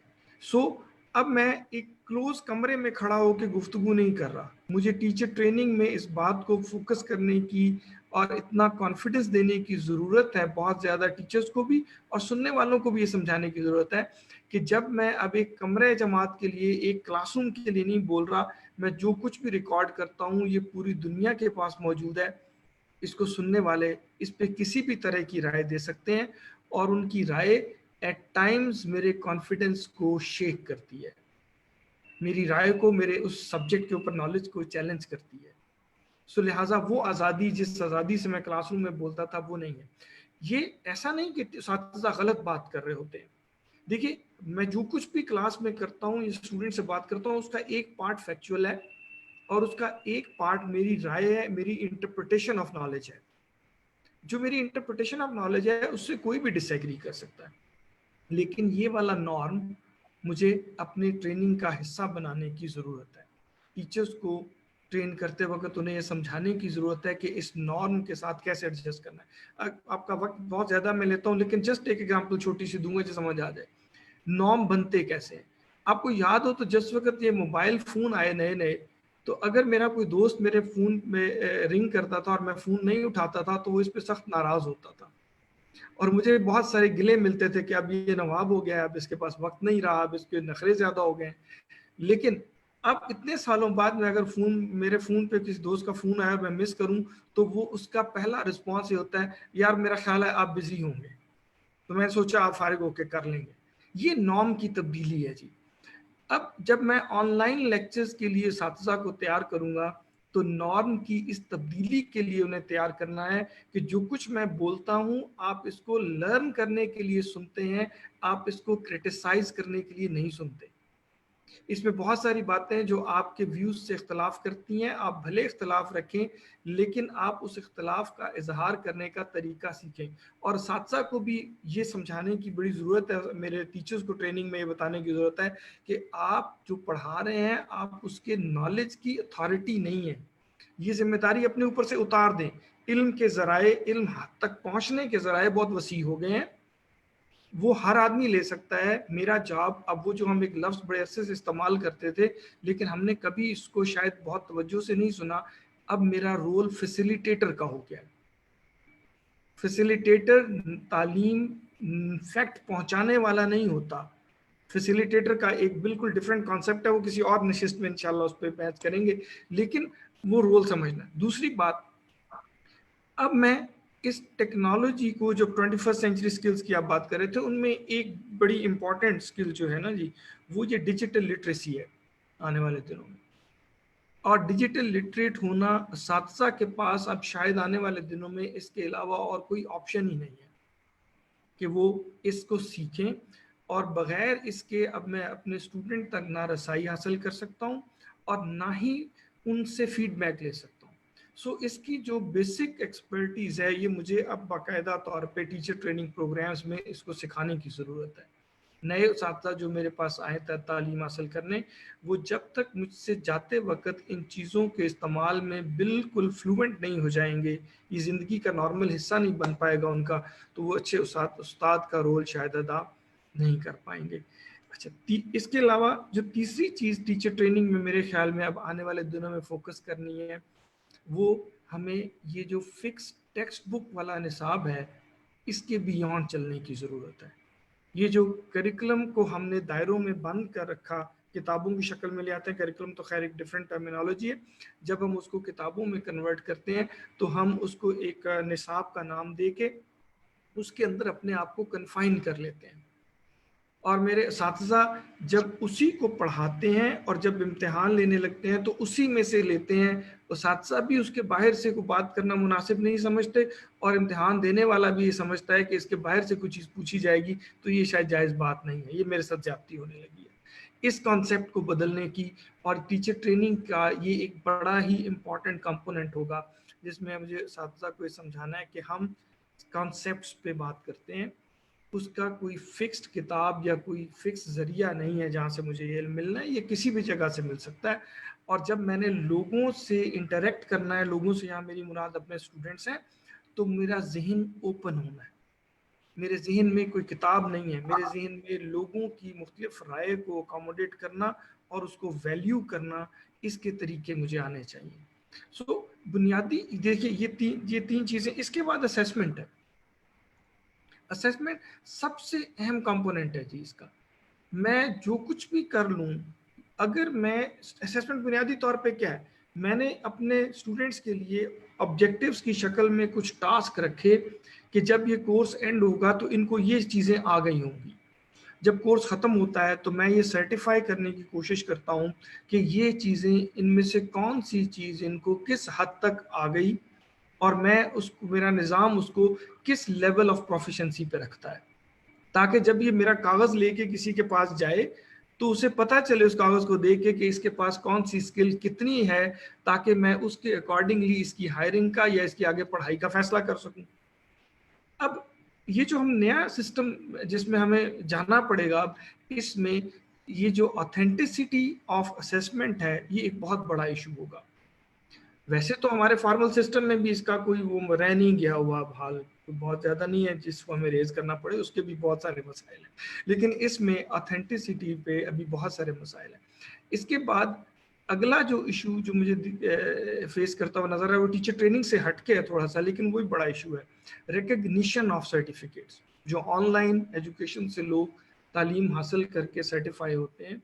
سو اب میں ایک کلوز کمرے میں کھڑا ہو کے گفتگو نہیں کر رہا. مجھے ٹیچر ٹریننگ میں اس بات کو فوکس کرنے کی اور اتنا کانفیڈنس دینے کی ضرورت ہے, بہت زیادہ ٹیچرز کو بھی اور سننے والوں کو بھی یہ سمجھانے کی ضرورت ہے کہ جب میں اب ایک کمرے جماعت کے لیے, ایک کلاس روم کے لیے نہیں بول رہا, میں جو کچھ بھی ریکارڈ کرتا ہوں یہ پوری دنیا کے پاس موجود ہے. اس کو سننے والے اس پہ کسی بھی طرح کی رائے دے سکتے ہیں, اور ان کی رائے ایٹ ٹائمز میرے کانفیڈنس کو شیک کرتی ہے, میری رائے کو, میرے اس سبجیکٹ کے اوپر نالج کو چیلنج کرتی ہے. سو لہٰذا وہ آزادی, جس آزادی سے میں کلاس روم میں بولتا تھا, وہ نہیں ہے. یہ ایسا نہیں کہ اساتذہ غلط بات کر رہے ہوتے ہیں. دیکھیے میں جو کچھ بھی کلاس میں کرتا ہوں, اسٹوڈنٹ سے بات کرتا ہوں, اس کا ایک پارٹ فیکچوئل ہے اور اس کا ایک پارٹ میری رائے ہے, میری انٹرپریٹیشن آف نالج ہے. جو میری انٹرپریٹیشن آف نالج ہے اس سے کوئی بھی ڈس ایگری کر سکتا ہے, لیکن یہ والا نارم مجھے اپنے ٹریننگ کا حصہ بنانے کی ضرورت ہے. ٹیچرز کو ٹرین کرتے وقت انہیں یہ سمجھانے کی ضرورت ہے کہ اس نارم کے ساتھ کیسے ایڈجسٹ کرنا ہے. آپ کا وقت بہت زیادہ میں لیتا ہوں, لیکن جسٹ ایک ایگزامپل چھوٹی سی دوں گا جو سمجھ آ جائے. نارم بنتے کیسے ہیں آپ کو یاد ہو تو, جس وقت یہ موبائل فون آئے نئے, تو اگر میرا کوئی دوست میرے فون میں رنگ کرتا تھا اور میں فون نہیں اٹھاتا تھا تو وہ اس پہ سخت ناراض ہوتا تھا, اور مجھے بہت سارے گلے ملتے تھے کہ اب یہ نواب ہو گیا, اب اس کے پاس وقت نہیں رہا, اب اس کے نخرے زیادہ ہو گئے. لیکن اب اتنے سالوں بعد میں اگر میرے فون پہ کسی دوست کا فون آیا اور میں مس کروں, تو وہ اس کا پہلا رسپانس یہ ہوتا ہے, یار میرا خیال ہے آپ بزی ہوں گے. تو میں نے سوچا آپ فارغ ہو کے کر لیں گے. یہ نارم کی تبدیلی ہے جی. اب جب میں آن لائن لیکچرز کے لیے اساتذہ کو تیار کروں گا تو نارم کی اس تبدیلی کے لیے انہیں تیار کرنا ہے کہ جو کچھ میں بولتا ہوں آپ اس کو لرن کرنے کے لیے سنتے ہیں، آپ اس کو کرٹیسائز کرنے کے لیے نہیں سنتے۔ اس میں بہت ساری باتیں جو آپ کے ویوز سے اختلاف کرتی ہیں، آپ بھلے اختلاف رکھیں لیکن آپ اس اختلاف کا اظہار کرنے کا طریقہ سیکھیں۔ اور اساتذہ کو بھی یہ سمجھانے کی بڑی ضرورت ہے، میرے ٹیچرز کو ٹریننگ میں یہ بتانے کی ضرورت ہے کہ آپ جو پڑھا رہے ہیں آپ اس کے نالج کی اتھارٹی نہیں ہے، یہ ذمہ داری اپنے اوپر سے اتار دیں۔ علم کے ذرائع، علم تک پہنچنے کے ذرائع بہت وسیع ہو گئے ہیں، وہ ہر آدمی لے سکتا ہے۔ میرا جاب، اب وہ جو ہم ایک لفظ بڑے عرصے سے استعمال کرتے تھے لیکن ہم نے کبھی اس کو شاید بہت توجہ سے نہیں سنا، اب میرا رول فیسیلیٹیٹر کا ہو گیا ہے۔ فیسیلیٹیٹر تعلیم فیکٹ پہنچانے والا نہیں ہوتا، فیسیلیٹیٹر کا ایک بالکل ڈیفرنٹ کانسیپٹ ہے، وہ کسی اور نشست میں انشاءاللہ اس پہ بحث کریں گے، لیکن وہ رول سمجھنا ہے۔ دوسری بات، اب میں اس ٹیکنالوجی کو جو 21 سینچری سکلز کی آپ بات کر رہے تھے ان میں ایک بڑی امپورٹنٹ سکل جو ہے نا جی، وہ یہ ڈیجیٹل لٹریسی ہے آنے والے دنوں میں۔ اور ڈیجیٹل لٹریٹ ہونا اساتذہ کے پاس اب شاید آنے والے دنوں میں اس کے علاوہ اور کوئی آپشن ہی نہیں ہے کہ وہ اس کو سیکھیں، اور بغیر اس کے اب میں اپنے اسٹوڈنٹ تک نہ رسائی حاصل کر سکتا ہوں اور نہ ہی ان سے فیڈ بیک لے سکتا ہوں۔ سو اس کی جو بیسک ایکسپرٹیز ہے یہ مجھے اب باقاعدہ طور پہ ٹیچر ٹریننگ پروگرامز میں اس کو سکھانے کی ضرورت ہے۔ نئے اساتذہ جو میرے پاس آئے تھے تعلیم حاصل کرنے، وہ جب تک مجھ سے جاتے وقت ان چیزوں کے استعمال میں بالکل فلوئنٹ نہیں ہو جائیں گے، یہ زندگی کا نارمل حصہ نہیں بن پائے گا ان کا، تو وہ اچھے استاد کا رول شاید ادا نہیں کر پائیں گے۔ اچھا، اس کے علاوہ جو تیسری چیز ٹیچر ٹریننگ میں میرے خیال میں اب آنے والے دنوں میں فوکس کرنی ہے، وہ ہمیں یہ جو فکس ٹیکسٹ بک والا نصاب ہے اس کے بیونڈ چلنے کی ضرورت ہے۔ یہ جو کریکولم کو ہم نے دائروں میں بند کر رکھا، کتابوں کی شکل میں لے آتے ہیں، کریکولم تو خیر ایک ڈیفرنٹ ٹرمینالوجی ہے، جب ہم اس کو کتابوں میں کنورٹ کرتے ہیں تو ہم اس کو ایک نصاب کا نام دے کے اس کے اندر اپنے آپ کو کنفائن کر لیتے ہیں، اور میرے اساتذہ جب اسی کو پڑھاتے ہیں اور جب امتحان لینے لگتے ہیں تو اسی میں سے لیتے ہیں۔ اساتذہ بھی اس کے باہر سے کوئی بات کرنا مناسب نہیں سمجھتے اور امتحان دینے والا بھی یہ سمجھتا ہے کہ اس کے باہر سے کوئی چیز پوچھی جائے گی تو یہ شاید جائز بات نہیں ہے، یہ میرے ساتھ زیادتی ہونے لگی ہے۔ اس کانسیپٹ کو بدلنے کی، اور ٹیچر ٹریننگ کا یہ ایک بڑا ہی امپورٹنٹ کمپوننٹ ہوگا جس میں مجھے اساتذہ کو یہ سمجھانا ہے کہ ہم کانسیپٹس پہ بات کرتے ہیں، اس کا کوئی فکسڈ کتاب یا کوئی فکس ذریعہ نہیں ہے جہاں سے مجھے یہ علم ملنا ہے، یہ کسی بھی جگہ سے مل سکتا ہے۔ اور جب میں نے لوگوں سے انٹریکٹ کرنا ہے، لوگوں سے، یہاں میری مراد اپنے اسٹوڈنٹس ہیں، تو میرا ذہن اوپن ہونا ہے، میرے ذہن میں کوئی کتاب نہیں ہے، میرے ذہن میں لوگوں کی مختلف رائے کو اکاموڈیٹ کرنا اور اس کو ویلیو کرنا، اس کے طریقے مجھے آنے چاہیے۔ سو بنیادی دیکھیے یہ تین چیزیں۔ اس کے بعد اسیسمنٹ ہے۔ اسیسمنٹ سب سے اہم کمپوننٹ ہے جی اس کا۔ میں جو کچھ بھی کر لوں، اگر میں اسیسمنٹ بنیادی طور پہ کیا ہے، میں نے اپنے اسٹوڈنٹس کے لیے آبجیکٹیوز کی شکل میں کچھ ٹاسک رکھے کہ جب یہ کورس اینڈ ہوگا تو ان کو یہ چیزیں آ گئی ہوں گی، جب کورس ختم ہوتا ہے تو میں یہ سرٹیفائی کرنے کی کوشش کرتا ہوں کہ یہ چیزیں ان میں سے کون سی چیز ان کو کس حد تک آ گئی، اور میں اس کو، میرا نظام اس کو کس لیول آف پروفیشنسی پہ رکھتا ہے، تاکہ جب یہ میرا کاغذ لے کے کسی کے پاس جائے تو اسے پتہ چلے اس کاغذ کو دیکھ کے کہ اس کے پاس کون سی اسکل کتنی ہے، تاکہ میں اس کے اکارڈنگلی اس کی ہائرنگ کا یا اس کی آگے پڑھائی کا فیصلہ کر سکوں۔ اب یہ جو ہم نیا سسٹم جس میں ہمیں جانا پڑے گا، اب اس میں یہ جو آتھینٹسٹی آف اسیسمنٹ ہے یہ ایک بہت بڑا ایشو ہوگا۔ ویسے تو ہمارے فارمل سسٹم میں بھی اس کا کوئی وہ رہ نہیں گیا ہوا حال، بہت زیادہ نہیں ہے جس کو ہمیں ریز کرنا پڑے، اس کے بھی بہت سارے مسائل ہیں، لیکن اس میں آتھینٹسٹی پہ ابھی بہت سارے مسائل ہیں۔ اس کے بعد اگلا جو ایشو جو مجھے فیس کرتا ہوا نظر ہے وہ ٹیچر ٹریننگ سے ہٹ کے ہے تھوڑا سا، لیکن وہی بڑا ایشو ہے، ریکگنیشن آف سرٹیفکیٹس۔ جو آن لائن ایجوکیشن سے لوگ تعلیم حاصل کر کے سرٹیفائی ہوتے ہیں،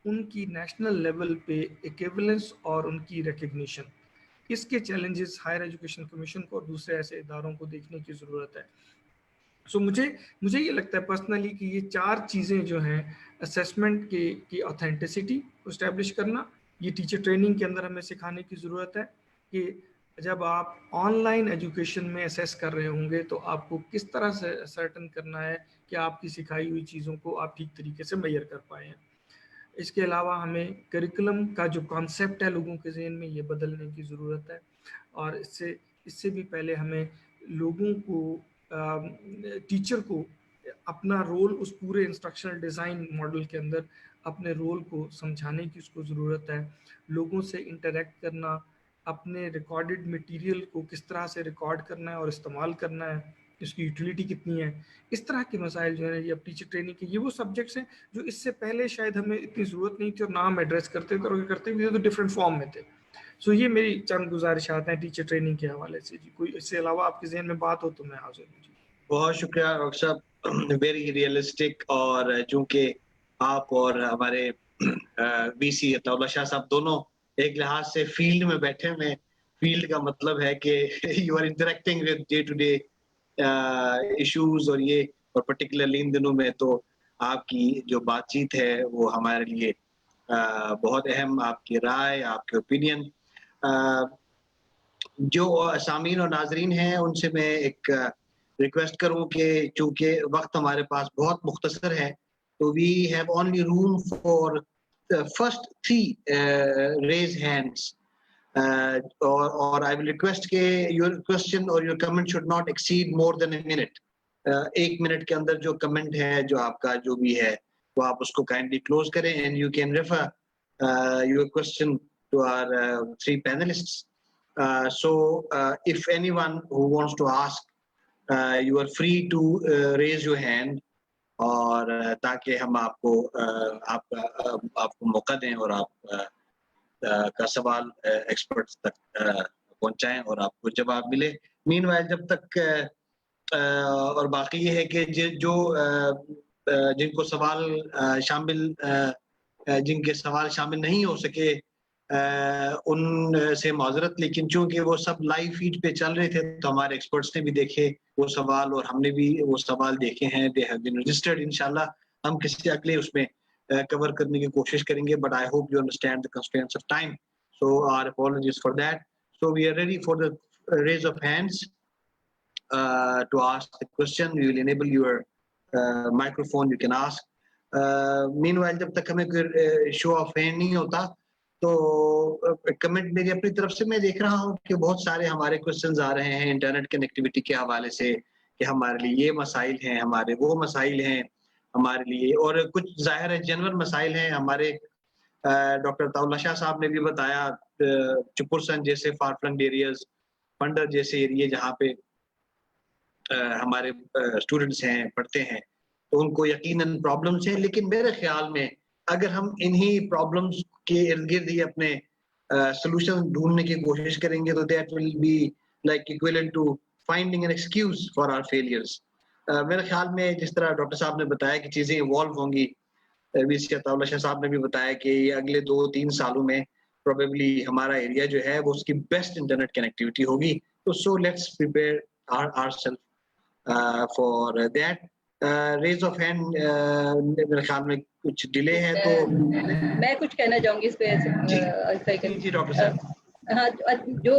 ان کی نیشنل لیول پہ ایکویولنس اور ان کی ریکگنیشن، اس کے چیلنجز ہائر ایجوکیشن کمیشن کو اور دوسرے ایسے اداروں کو دیکھنے کی ضرورت ہے۔ سو مجھے یہ لگتا ہے پرسنلی کہ یہ 4 چیزیں جو ہیں اسیسمنٹ کی آتھینٹسٹی کو اسٹیبلش کرنا، یہ ٹیچر ٹریننگ کے اندر ہمیں سکھانے کی ضرورت ہے کہ جب آپ آن لائن ایجوکیشن میں اسیس کر رہے ہوں گے تو آپ کو کس طرح سے سرٹن کرنا ہے کہ آپ کی سکھائی ہوئی چیزوں کو آپ ٹھیک طریقے سے میئر کر پائیں۔ اس کے علاوہ ہمیں کریکولم کا جو کانسیپٹ ہے لوگوں کے ذہن میں یہ بدلنے کی ضرورت ہے، اور اس سے بھی پہلے ہمیں لوگوں کو ٹیچر کو اپنا رول اس پورے انسٹرکشنل ڈیزائن ماڈل کے اندر اپنے رول کو سمجھانے کی اس کو ضرورت ہے، لوگوں سے انٹریکٹ کرنا، اپنے ریکارڈڈ مٹیریل کو کس طرح سے ریکارڈ کرنا ہے اور استعمال کرنا ہے، اس کی یوٹیلیٹی کتنی ہے، اس طرح کے مسائل جو ہیں یہ اب ٹیچر ٹریننگ کے یہ وہ سبجیکٹس ہیں جو اس سے پہلے شاید ہمیں اتنی ضرورت نہیں تھی اور نہ ہم ایڈریس کرتے تھے، اور کرتے بھی تو ڈفرینٹ فارم میں تھے۔ سو یہ میری چند گزارشات ہیں ٹیچر ٹریننگ کے حوالے سے۔ جی کوئی اس سے علاوہ آپ کے ذہن میں بات ہو تو میں حاضر ہوں۔ جی بہت شکریہ ڈاکٹر صاحب، ویری ریئلسٹک، اور چونکہ آپ اور ہمارے وی سی عطا اللہ شاہ صاحب دونوں ایک لحاظ سے فیلڈ میں بیٹھے ہوئے، فیلڈ کا مطلب ہے کہ you are interacting with day to day issues, اور پرٹیکولرلی ان دنوں میں تو آپ کی جو بات چیت ہے وہ ہمارے لیے بہت اہم، آپ کی رائے، آپ کے اوپینین۔ جو سامعین اور ناظرین ہیں ان سے میں ایک ریکویسٹ کروں کہ چونکہ وقت ہمارے پاس بہت مختصر ہے تو we have only room for first 3 raise hands, اور آئی ول ریکویسٹ کہ یور کوسچن اور your comment should not exceed more than a minute. 1 minute کے اندر جو کمنٹ ہے، جو آپ کا جو بھی ہے، وہ آپ اس کو کائنڈلی کلوز کریں، and you can refer your question to our 3 panelists. So if anyone who wants to ask, you are free to raise your hand، اور تاکہ ہم آپ کو موقع دیں اور آپ کا سوال ایکسپرٹس تک پہنچائیں اور آپ کو جواب ملے۔ مین وائل جب تک اور باقی یہ ہے کہ جو جن کو سوال شامل جن کے سوال شامل نہیں ہو سکے ان سے معذرت، لیکن چونکہ وہ سب لائیو فیڈ پہ چل رہے تھے تو ہمارے ایکسپرٹس نے بھی دیکھے وہ سوال اور ہم نے بھی وہ سوال دیکھے ہیں، دے ہیو بین رجسٹرڈ۔ انشاءاللہ ہم کسی اگلے اس میں کور کرنے کی کوشش کریں گے، but I hope you understand the constraints of time, so our apologies for that. So we are ready for the raise of hands to ask the question. We will enable your microphone, you can ask. Meanwhile جب تک ہمیں کوئی شو of hand نہیں ہوتا تو comment میری اپنی طرف سے میں دیکھ رہا ہوں کہ بہت سارے ہمارے کوسچنز آ رہے ہیں انٹرنیٹ کنیکٹیویٹی کے حوالے سے کہ ہمارے لیے یہ مسائل ہیں، ہمارے وہ مسائل ہیں ہمارے لیے، اور کچھ ظاہر ہے جنرل مسائل ہیں۔ ہمارے ڈاکٹر عطا اللہ شاہ صاحب نے بھی بتایا چپرسن جیسے فار فلنگ ایریاز، پنڈر جیسے ایریے جہاں پہ ہمارے اسٹوڈنٹس ہیں، پڑھتے ہیں، تو ان کو یقیناً پرابلمس ہیں، لیکن میرے خیال میں اگر ہم انہی پرابلمس کے ارد گرد ہی اپنے سولوشن ڈھونڈنے کی کوشش کریں گے تو that will be like equivalent to finding an excuse for our failures. میرے خیال میں جس طرح ڈاکٹر صاحب نے بتایا کہ چیزیں ایوالو ہوں گی، وی سی عطا اللہ شاہ صاحب نے بھی بتایا کہ یہ اگلے 2-3 سالوں میں پروبیبلی ہمارا ایریا جو ہے وہ اس کی بیسٹ انٹرنیٹ کنیکٹیوٹی ہوگی، تو so let's prepare ourselves for that. Raise of hand میرے خیال میں کچھ ڈیلے ہے تو میں کچھ کہنا چاہوں گی اس پہ۔ جی ڈاکٹر صاحب۔ ہاں، جو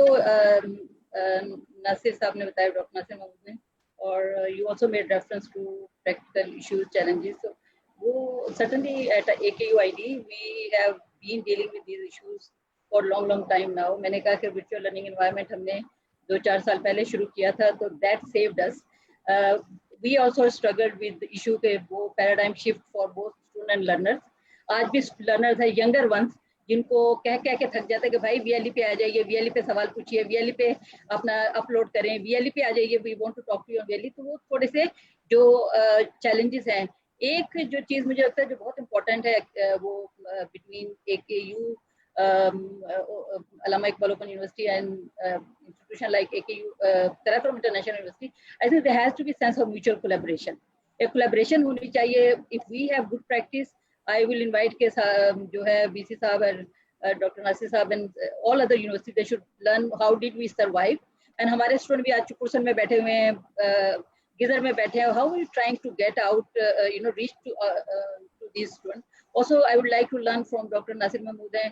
ناصر صاحب نے بتایا، ڈاکٹر ناصر محمود نے، اور you also made reference to practical issues, challenges, وہ certainly at AKUID we have been dealing with these issues for long time now. میں نے کہا کہ virtual learning environment ہم نے 2-4 سال پہلے شروع کیا تھا تو that saved us. We also struggled with the issue کہ وہ paradigm shift for both student and learners. آج بھی learners ہیں younger ones جن کو کہہ کے تھک جاتا ہے کہ بھائی VLE پہ آ جائیے، VLE پہ سوال پوچھیے، VLE پہ اپنا اپلوڈ کریں، VLE پہ آ جائیے، we want to talk to you on VLE. تو وہ تھوڑے سے جو چیلنجز ہیں، ایک جو چیز مجھے لگتا ہے جو بہت امپورٹنٹ ہے وہ between AKU Allama Iqbal open university and institution like AKU Karakoram International University, I think there has to be sense of mutual collaboration. ایک collaboration ہونی چاہیے. If we have good practice, I will invite کے جو ہے VC صاحب اور doctor ناصر صاحب and all other universities, they should learn how did we survive. And ہمارے اسٹوڈنٹ بھی آج چپرسن میں بیٹھے ہوئے ہیں، gizar mein baithe hain, how are you trying to get out, reach to these students? Also I would like to learn from Dr. Nasir Mahmood hai,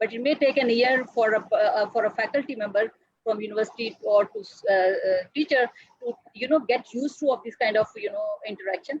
but it may take an year for a faculty member from university or to teacher to get used to of this kind of interaction.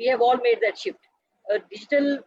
we have all made that shift. Digital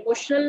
emotional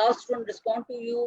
how students respond to you,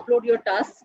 upload your tasks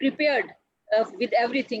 prepared with everything.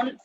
on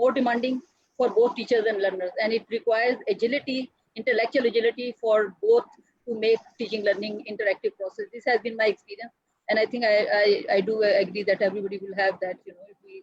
more demanding for both teachers and learners, and it requires agility, intellectual agility for both to make teaching learning interactive process. This has been my experience, and I think I do agree that everybody will have that. If we.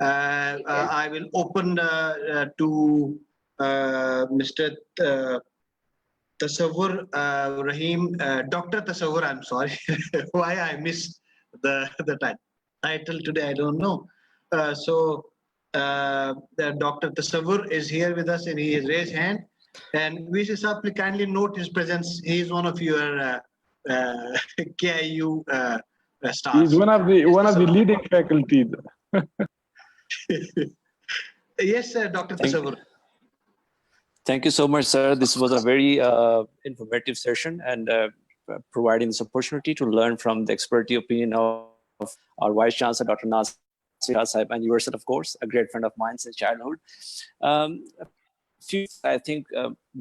I will open to Mr. Tasawwur Rahim, Dr. Tasawwur. I'm sorry why I missed the title today. I don't know. So Dr. Tasawwur is here with us and he has raised hand. And we should simply kindly note his presence. He is one of your KIU stars. He's one of the leading faculty. Yes, Dr. Tasawwur. Thank you so much, sir. This was a very informative session and providing this opportunity to learn from the expert opinion of our Vice Chancellor, Dr. Nasir Sahib, and yourself, of course, a great friend of mine since childhood. I think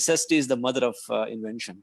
necessity is the mother of invention.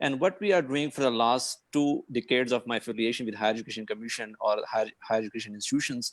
And what we are doing for the last 2 decades of my affiliation with Higher Education Commission or higher education institutions,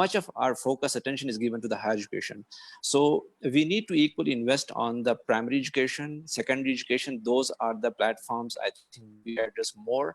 much of our focus attention is given to the higher education. So we need to equally invest on the primary education, secondary education. Those are the platforms I think we address more.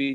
we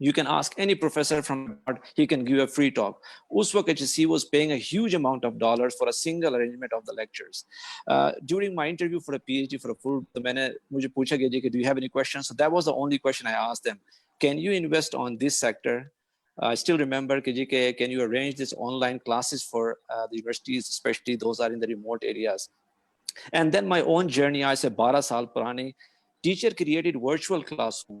You can ask any professor from abroad, he can give a free talk. Us waqt HSC was paying a huge amount of dollars for a single arrangement of the lectures. During my interview for a PhD for a full, mujhe pucha gaya ki do you have any questions? So that was the only question I asked them. Can you invest on this sector? I still remember ki can you arrange this online classes for the universities, especially those are in the remote areas. And then my own journey, I said 12 saal purani. Teacher created virtual classroom,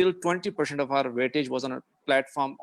Till 20% of our weightage was on a platform,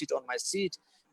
sit on my seat,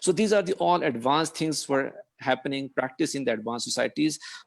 So these are the all advanced things were happening, practice in the advanced societies.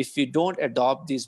if we don't adopt these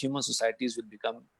human societies will become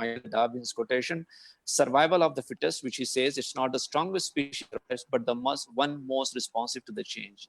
my Darwin's quotation, survival of the fittest, which he says it's not the strongest species but the one most responsive to the change.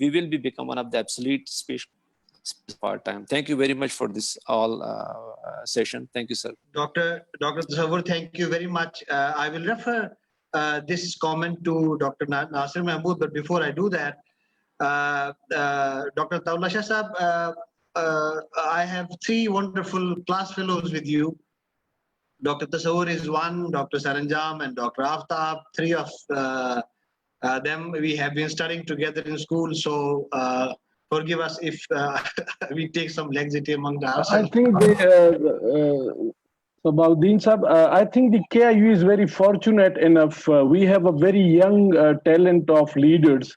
we will be become one of the obsolete our time. Thank you very much for this all session. Thank you, sir. Dr. Tasawwur, thank you very much. I will refer this comment to Dr. Nasir Mahmood, but before I do that, Dr. Taullah Shah Sahab, I have 3 wonderful class fellows with you. Dr. Tasawwur is one, Dr. Saranjam and Dr. Aftab. 3 of them we have been studying together in school, so forgive us if we take some laxity among ourselves. I think Sabaudin Sahab, I think the KIU is very fortunate enough. We have a very young talent of leaders,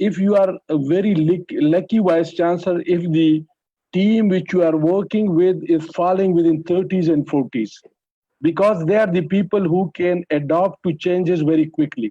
if you are a very lucky vice chancellor, if the team which you are working with is falling within 30s and 40s, because they are the people who can adopt to changes very quickly.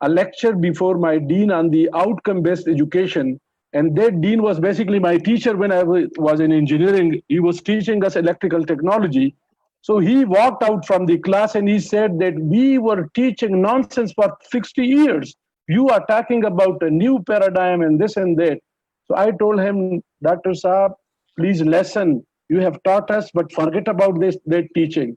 a lecture before my dean on the outcome based education, and that dean was basically my teacher when I was in engineering. He was teaching us electrical technology. So he walked out from the class and he said that we were teaching nonsense for 60 years. You are talking about a new paradigm and this and that. So I told him, Dr. Saab, please listen. You have taught us, but forget about that teaching.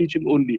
teaching only.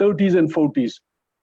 30s and 40s.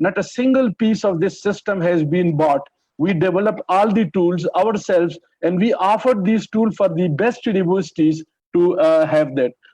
not a single piece of this system has been bought. We developed all the tools ourselves and we offered these tools for the best universities to have that.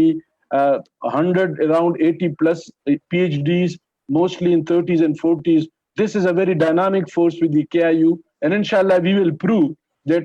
me, 100, around 80 plus PhDs, mostly in 30s and 40s. This is a very dynamic force with the KIU, and inshallah we will prove that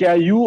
KIU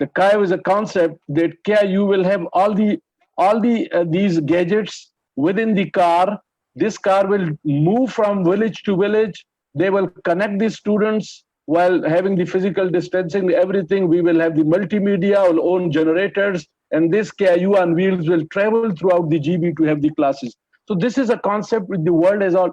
The Kayo is a concept that KIU will have all these gadgets within the car. This car will move from village to village. They will connect the students while having the physical distancing, everything. We will have the multimedia, our own generators, and this KIU on wheels will travel throughout the GB to have the classes. So this is a concept with the world as all.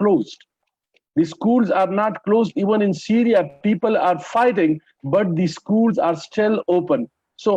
closed. The schools are not closed. Even in Syria, people are fighting, but the schools are still open. So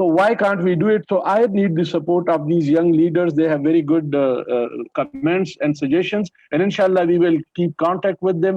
So why can't we do it? So I need the support of these young leaders. They have very good comments and suggestions, and inshallah we will keep contact with them.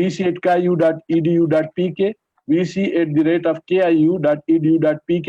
vc@kiu.edu.pk, vc@kiu.edu.pk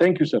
Thank you sir.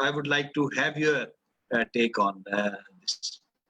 I would like to have your take on this.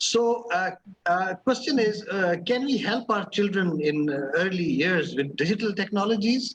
So question is, can we help our children in early years with digital technologies?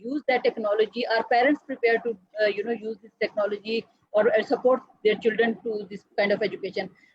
use that technology, are parents prepared to use this technology or support their children to this kind of education.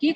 key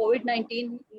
COVID-19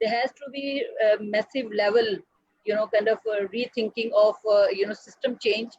there has to be massive level kind of rethinking of system change.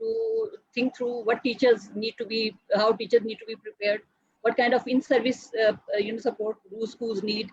to think through what teachers need to be, how teachers need to be prepared, what kind of in-service support do schools need,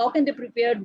how can they prepare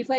if I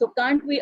So can't we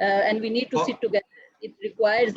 And we need to sit together. It requires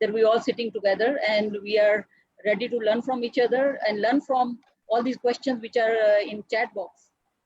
that we all sitting together and we are ready to learn from each other and learn from all these questions which are in chat box.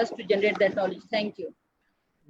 us to generate that knowledge. Thank you.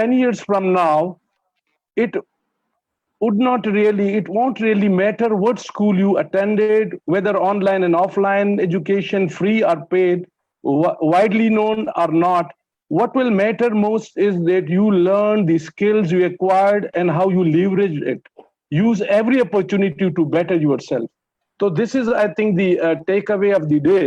10 years from now it won't really matter what school you attended, whether online and offline education, free or paid, widely known or not. What will matter most is that you learn the skills you acquired and how you leverage it. Use every opportunity to better yourself. So this is, I think, the takeaway of the day,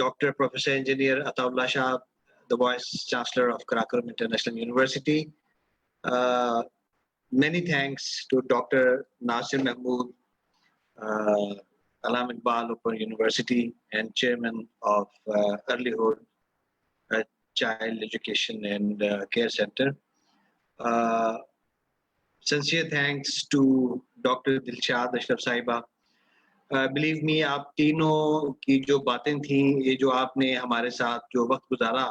Dr. Professor Engineer Ataullah Shah, the Vice Chancellor of Karakoram International University. Many thanks to Dr. Nasir Mahmood, Alam Iqbal Open University and Chairman of Earlyhood Child Education and Care Center. Sincere thanks to Dr. Dilshad Ashraf Sahiba, believe me آپ تینوں کی جو باتیں تھیں, یہ جو آپ نے ہمارے ساتھ جو وقت گزارا,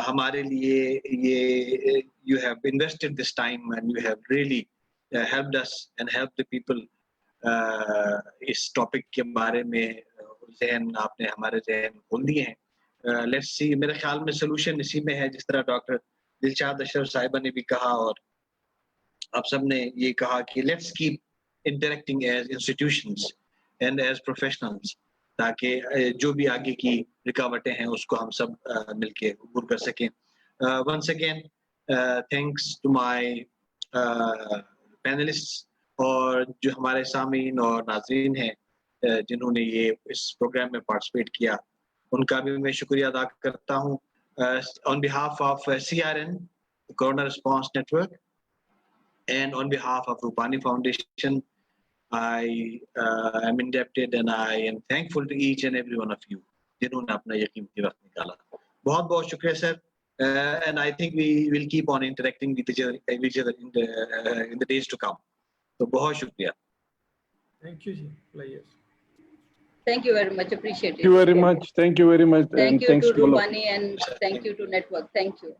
ہمارے لیے یہ you have invested this time and you have really helped us and help the people. اس ٹاپک کے بارے میں ذہن آپ نے ہمارے ذہن کھول دیے ہیں. لیٹس سی, میرے خیال میں سولوشن اسی میں ہے, جس طرح ڈاکٹر دلشاد اشرف صاحبہ نے بھی کہا اور آپ سب نے یہ کہا کہ let's keep interacting as institutions and as professionals, تاکہ جو بھی آگے کی رکاوٹیں ہیں اس کو ہم سب مل کے عبور کر سکیں. Once again thanks to my panelist, اور جو ہمارے سامعین اور ناظرین ہیں جنہوں نے یہ اس پروگرام میں پارٹیسپیٹ کیا, ان کا بھی میں شکریہ ادا کرتا ہوں. آن behalf of CRN, Corona Response Network, and on behalf of Rupani Foundation, I am indebted and I am thankful to each and every one of you جنہوں نے اپنا یہ قیمتی وقت نکالا. بہت بہت شکریہ سر. And I think we will keep on interacting with each other in the days to come. تو بہت شکریہ. Thank you ji. Players. Thank you very much. Appreciate it. Thank you very much. Thank you very much. Thank And you thanks to to all of Rupani and thank you to Network. Thank you.